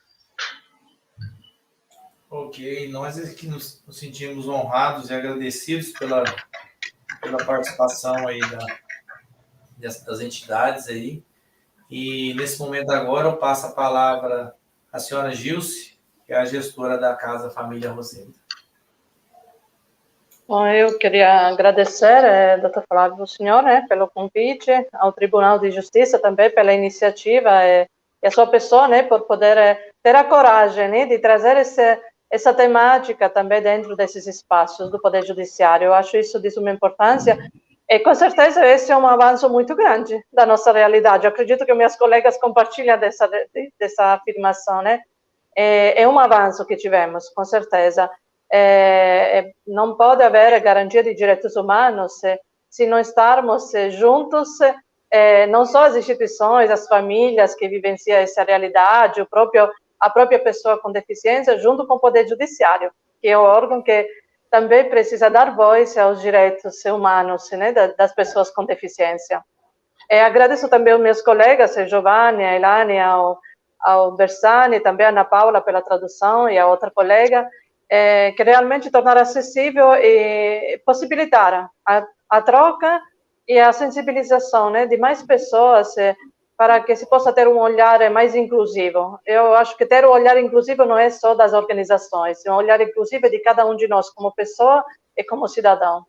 Speaker 2: Ok, nós aqui nos sentimos honrados e agradecidos pela participação aí das entidades aí. E nesse momento agora eu passo a palavra à senhora Gilce, que é a gestora da Casa Família Rosenda.
Speaker 5: Bom, eu queria agradecer, doutor Flávio, o senhor, pelo convite, ao Tribunal de Justiça também pela iniciativa e a sua pessoa, por poder ter a coragem de trazer essa temática também dentro desses espaços do Poder Judiciário. Eu acho isso de suma importância e, com certeza, esse é um avanço muito grande da nossa realidade. Eu acredito que minhas colegas compartilham dessa afirmação, É um avanço que tivemos, com certeza. Não pode haver garantia de direitos humanos se não estarmos juntos, não só as instituições, as famílias que vivenciam essa realidade, a própria pessoa com deficiência, junto com o Poder Judiciário, que é o órgão que também precisa dar voz aos direitos humanos, das pessoas com deficiência. Agradeço também aos meus colegas, a Giovanni, a Elane, ao Bersani, também a Ana Paula pela tradução e a outra colega, que realmente tornar acessível e possibilitar a troca e a sensibilização de mais pessoas para que se possa ter um olhar mais inclusivo. Eu acho que ter um olhar inclusivo não é só das organizações, é um olhar inclusivo de cada um de nós como pessoa e como cidadão.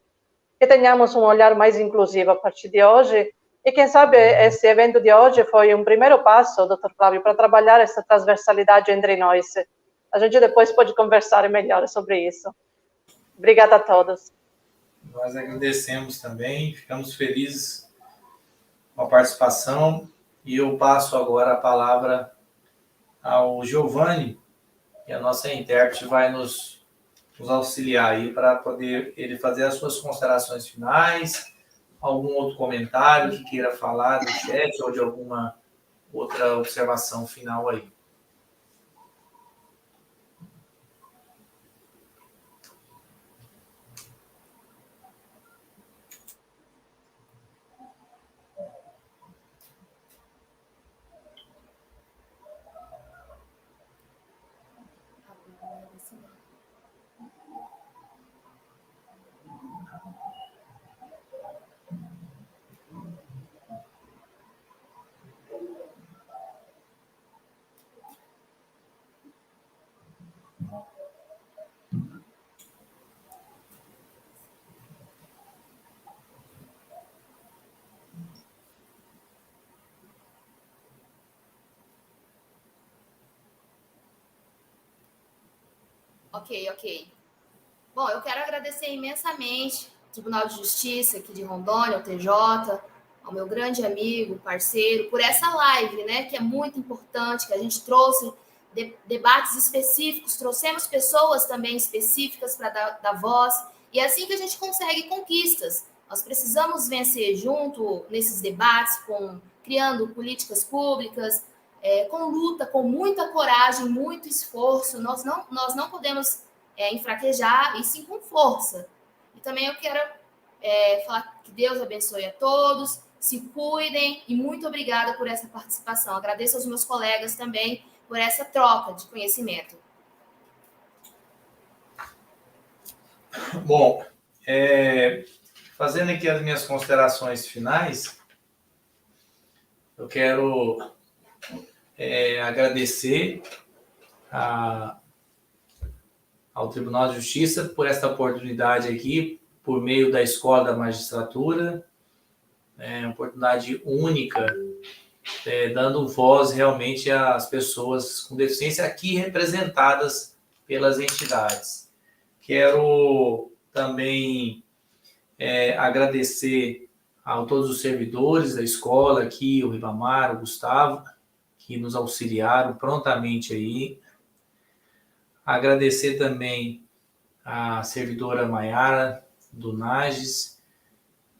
Speaker 5: Que tenhamos um olhar mais inclusivo a partir de hoje. E quem sabe esse evento de hoje foi um primeiro passo, doutor Flávio, para trabalhar essa transversalidade entre nós. A gente depois pode conversar melhor sobre isso. Obrigada a todos.
Speaker 2: Nós agradecemos também, ficamos felizes com a participação e eu passo agora a palavra ao Giovanni, que a nossa intérprete vai nos auxiliar aí para poder ele fazer as suas considerações finais, algum outro comentário que queira falar do chat ou de alguma outra observação final aí.
Speaker 7: Ok. Bom, eu quero agradecer imensamente ao Tribunal de Justiça aqui de Rondônia, ao TJ, ao meu grande amigo, parceiro, por essa live, né, que é muito importante, que a gente trouxe debates específicos, trouxemos pessoas também específicas para dar voz, e é assim que a gente consegue conquistas. Nós precisamos vencer junto nesses debates, criando políticas públicas, com luta, com muita coragem, muito esforço. Nós não podemos enfraquejar, e sim com força. E também eu quero falar que Deus abençoe a todos, se cuidem, e muito obrigada por essa participação. Agradeço aos meus colegas também por essa troca de conhecimento.
Speaker 2: Bom, fazendo aqui as minhas considerações finais, eu quero agradecer ao Tribunal de Justiça por esta oportunidade aqui, por meio da Escola da Magistratura, uma oportunidade única, dando voz realmente às pessoas com deficiência aqui representadas pelas entidades. Quero também agradecer a todos os servidores da escola aqui, o Ribamar, o Gustavo, que nos auxiliaram prontamente aí. Agradecer também a servidora Maiara, do Nages,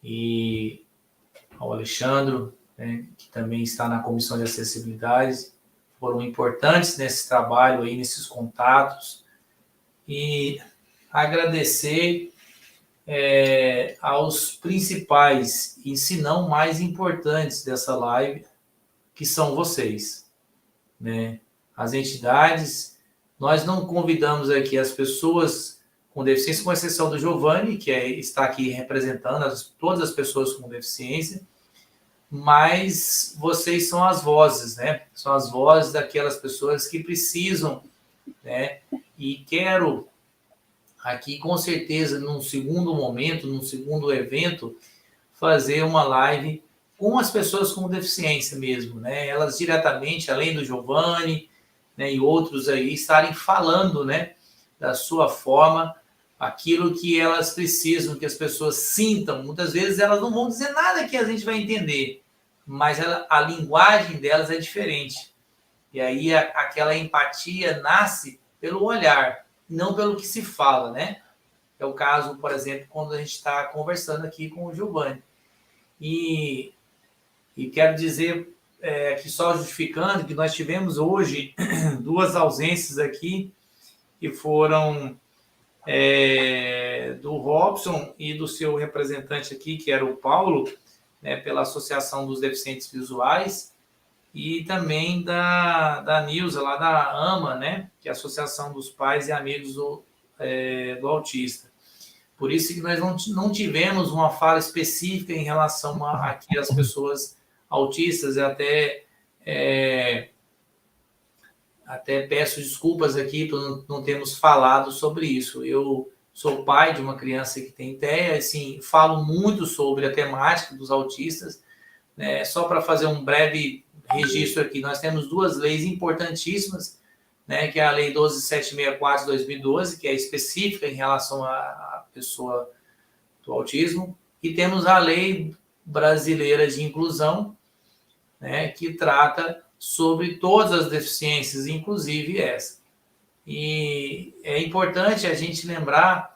Speaker 2: e ao Alexandre, né, que também está na Comissão de Acessibilidade, foram importantes nesse trabalho aí, nesses contatos, e agradecer aos principais e, se não mais importantes dessa live, que são vocês, né? As entidades. Nós não convidamos aqui as pessoas com deficiência, com exceção do Giovanni, que está aqui representando todas as pessoas com deficiência, mas vocês são as vozes, né? São as vozes daquelas pessoas que precisam, né? E quero aqui, com certeza, num segundo momento, num segundo evento, fazer uma live com as pessoas com deficiência mesmo, né? Elas diretamente, além do Giovanni, né, e outros aí, estarem falando, né, da sua forma, aquilo que elas precisam, que as pessoas sintam. Muitas vezes elas não vão dizer nada que a gente vai entender, mas a linguagem delas é diferente. E aí aquela empatia nasce pelo olhar, não pelo que se fala, né? É o caso, por exemplo, quando a gente está conversando aqui com o Giovanni. E quero dizer que só justificando que nós tivemos hoje duas ausências aqui, que foram do Robson e do seu representante aqui, que era o Paulo, né, pela Associação dos Deficientes Visuais, e também da Nilza, lá da AMA, né, que é a Associação dos Pais e Amigos do Autista. Por isso que nós não tivemos uma fala específica em relação aqui às pessoas autistas. Até peço desculpas aqui por não termos falado sobre isso. Eu sou pai de uma criança que tem TEA, assim, falo muito sobre a temática dos autistas, né? Só para fazer um breve registro aqui, nós temos duas leis importantíssimas, né, que é a Lei 12.764 de 2012, que é específica em relação à pessoa do autismo, e temos a Lei Brasileira de Inclusão, né, que trata sobre todas as deficiências, inclusive essa. E é importante a gente lembrar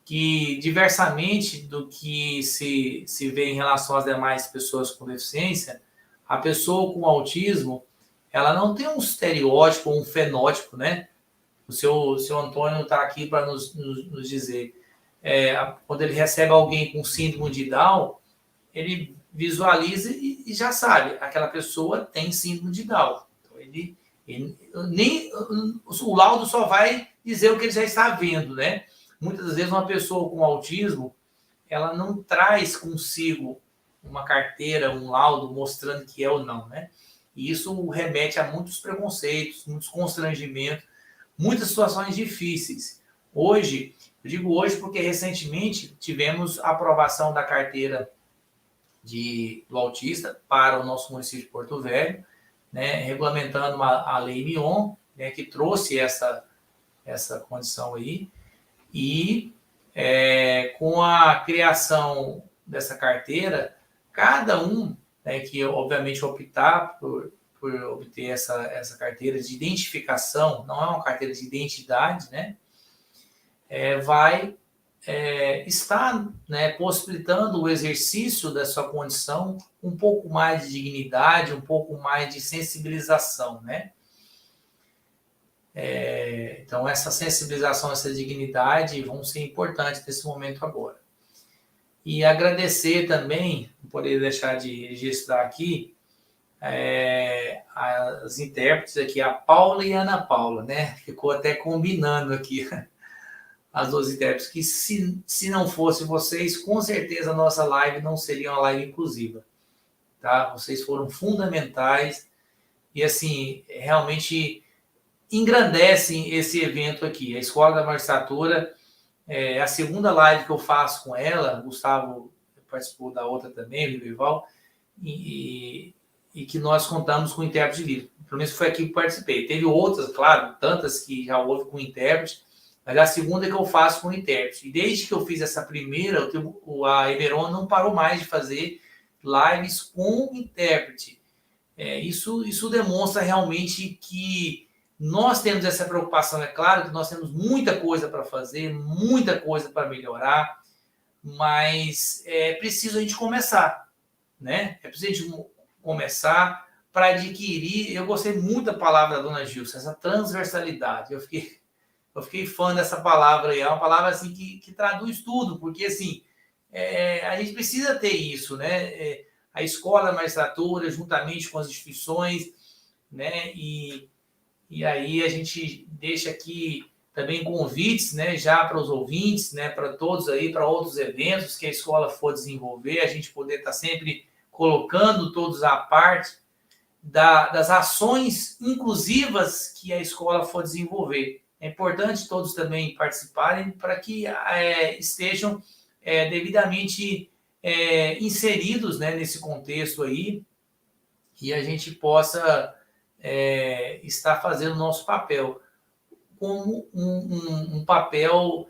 Speaker 2: que, diversamente do que se vê em relação às demais pessoas com deficiência, a pessoa com autismo, ela não tem um estereótipo, um fenótipo, né? O seu Antônio está aqui para nos dizer. Quando ele recebe alguém com síndrome de Down, ele visualiza e já sabe, aquela pessoa tem síndrome de Down. Então, nem o laudo só vai dizer o que ele já está vendo, né? Muitas vezes uma pessoa com autismo, ela não traz consigo uma carteira, um laudo mostrando que é ou não, né? E isso remete a muitos preconceitos, muitos constrangimentos, muitas situações difíceis. Hoje, eu digo hoje porque recentemente tivemos a aprovação da carteira do autista para o nosso município de Porto Velho, né, regulamentando a Lei Mion, né, que trouxe essa essa condição aí. E com a criação dessa carteira, cada um, né, que obviamente optar por obter essa carteira de identificação, não é uma carteira de identidade, né, vai estar, né, possibilitando o exercício da sua condição, um pouco mais de dignidade, um pouco mais de sensibilização, né? Então, essa sensibilização, essa dignidade vão ser importantes nesse momento agora. E agradecer também, não poderia deixar de registrar aqui, as intérpretes aqui, a Paula e a Ana Paula, né? Ficou até combinando aqui as duas intérpretes, que se não fosse vocês, com certeza a nossa live não seria uma live inclusiva, tá? Vocês foram fundamentais e, assim, realmente engrandecem esse evento aqui. A Escola da Magistratura é a segunda live que eu faço com ela, o Gustavo participou da outra também, o Rival, e que nós contamos com intérprete livre. Pelo menos foi aqui que participei. Teve outras, claro, tantas que já houve com intérprete, mas a segunda é que eu faço com intérprete. E desde que eu fiz essa primeira, a Emeron não parou mais de fazer lives com intérprete. Isso demonstra realmente que nós temos essa preocupação. É claro que nós temos muita coisa para fazer, muita coisa para melhorar, mas é preciso a gente começar, né? É preciso a gente começar para adquirir. Eu gostei muito da palavra da dona Gilson, essa transversalidade. Eu fiquei fã dessa palavra aí. É uma palavra assim que traduz tudo, porque assim, a gente precisa ter isso, né? A escola, a magistratura, juntamente com as instituições, né? E aí a gente deixa aqui também convites, né, já para os ouvintes, né, para todos aí, para outros eventos que a escola for desenvolver, a gente poder estar sempre colocando todos à parte das ações inclusivas que a escola for desenvolver. É importante todos também participarem para que estejam devidamente inseridos, né, nesse contexto aí e a gente possa estar fazendo o nosso papel como um papel,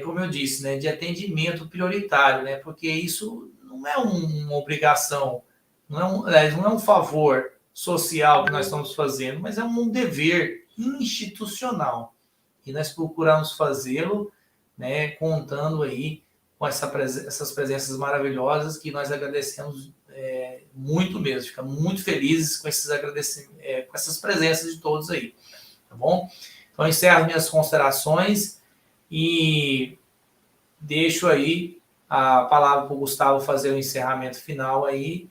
Speaker 2: como eu disse, né, de atendimento prioritário, né, porque isso não é uma obrigação, não é um favor social que nós estamos fazendo, mas é um dever institucional. E nós procuramos fazê-lo, né, contando aí com essas presenças maravilhosas que nós agradecemos muito mesmo. Ficamos muito felizes com esses agradecimentos, com essas presenças de todos aí, tá bom? Então, eu encerro minhas considerações e deixo aí a palavra para o Gustavo fazer o encerramento final aí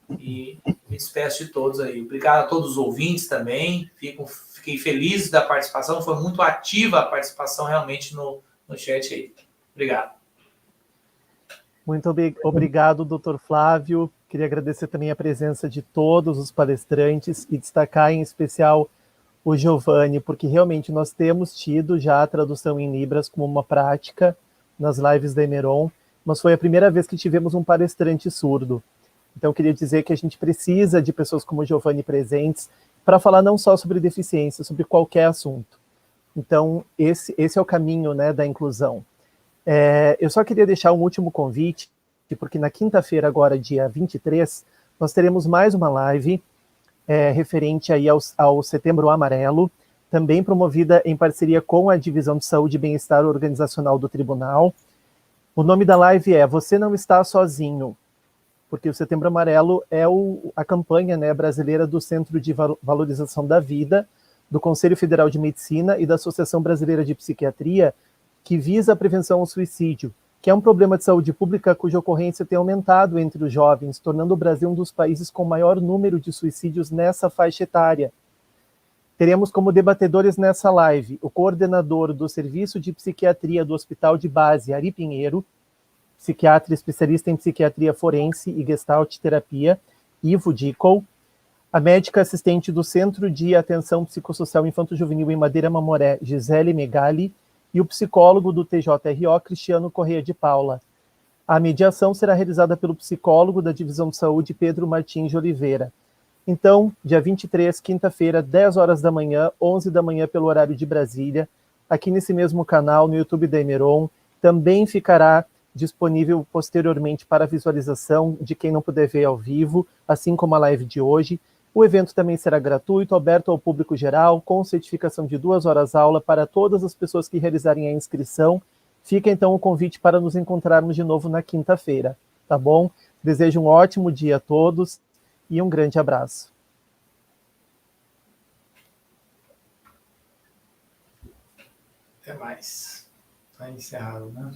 Speaker 2: e me despeço de todos aí. Obrigado a todos os ouvintes também. Fiquei feliz da participação. Foi muito ativa a participação realmente no chat aí. Obrigado.
Speaker 1: Muito obrigado, doutor Flávio. Queria agradecer também a presença de todos os palestrantes e destacar em especial o Giovanni, porque realmente nós temos tido já a tradução em Libras como uma prática nas lives da Emeron, mas foi a primeira vez que tivemos um palestrante surdo. Então, eu queria dizer que a gente precisa de pessoas como o Giovanni presentes para falar não só sobre deficiência, sobre qualquer assunto. Então, esse é o caminho, né, da inclusão. Eu só queria deixar um último convite, porque na quinta-feira, agora, dia 23, nós teremos mais uma live referente aí ao Setembro Amarelo, também promovida em parceria com a Divisão de Saúde e Bem-Estar Organizacional do Tribunal. O nome da live é Você Não Está Sozinho, porque o Setembro Amarelo é a campanha, né, brasileira do Centro de Valorização da Vida, do Conselho Federal de Medicina e da Associação Brasileira de Psiquiatria, que visa a prevenção ao suicídio, que é um problema de saúde pública cuja ocorrência tem aumentado entre os jovens, tornando o Brasil um dos países com maior número de suicídios nessa faixa etária. Teremos como debatedores nessa live o coordenador do Serviço de Psiquiatria do Hospital de Base, Ari Pinheiro, psiquiatra especialista em psiquiatria forense e gestalt terapia, Ivo Dicol, a médica assistente do Centro de Atenção Psicossocial Infanto-Juvenil em Madeira Mamoré, Gisele Megali, e o psicólogo do TJRO, Cristiano Correia de Paula. A mediação será realizada pelo psicólogo da Divisão de Saúde, Pedro Martins de Oliveira. Então, dia 23, quinta-feira, 10 horas da manhã, 11 da manhã pelo horário de Brasília, aqui nesse mesmo canal, no YouTube da Emeron. Também ficará disponível posteriormente para visualização de quem não puder ver ao vivo, assim como a live de hoje. O evento também será gratuito, aberto ao público geral, com certificação de 2 horas aula para todas as pessoas que realizarem a inscrição. Fica então o convite para nos encontrarmos de novo na quinta-feira, tá bom? Desejo um ótimo dia a todos e um grande abraço.
Speaker 2: Até mais. Está encerrado, né?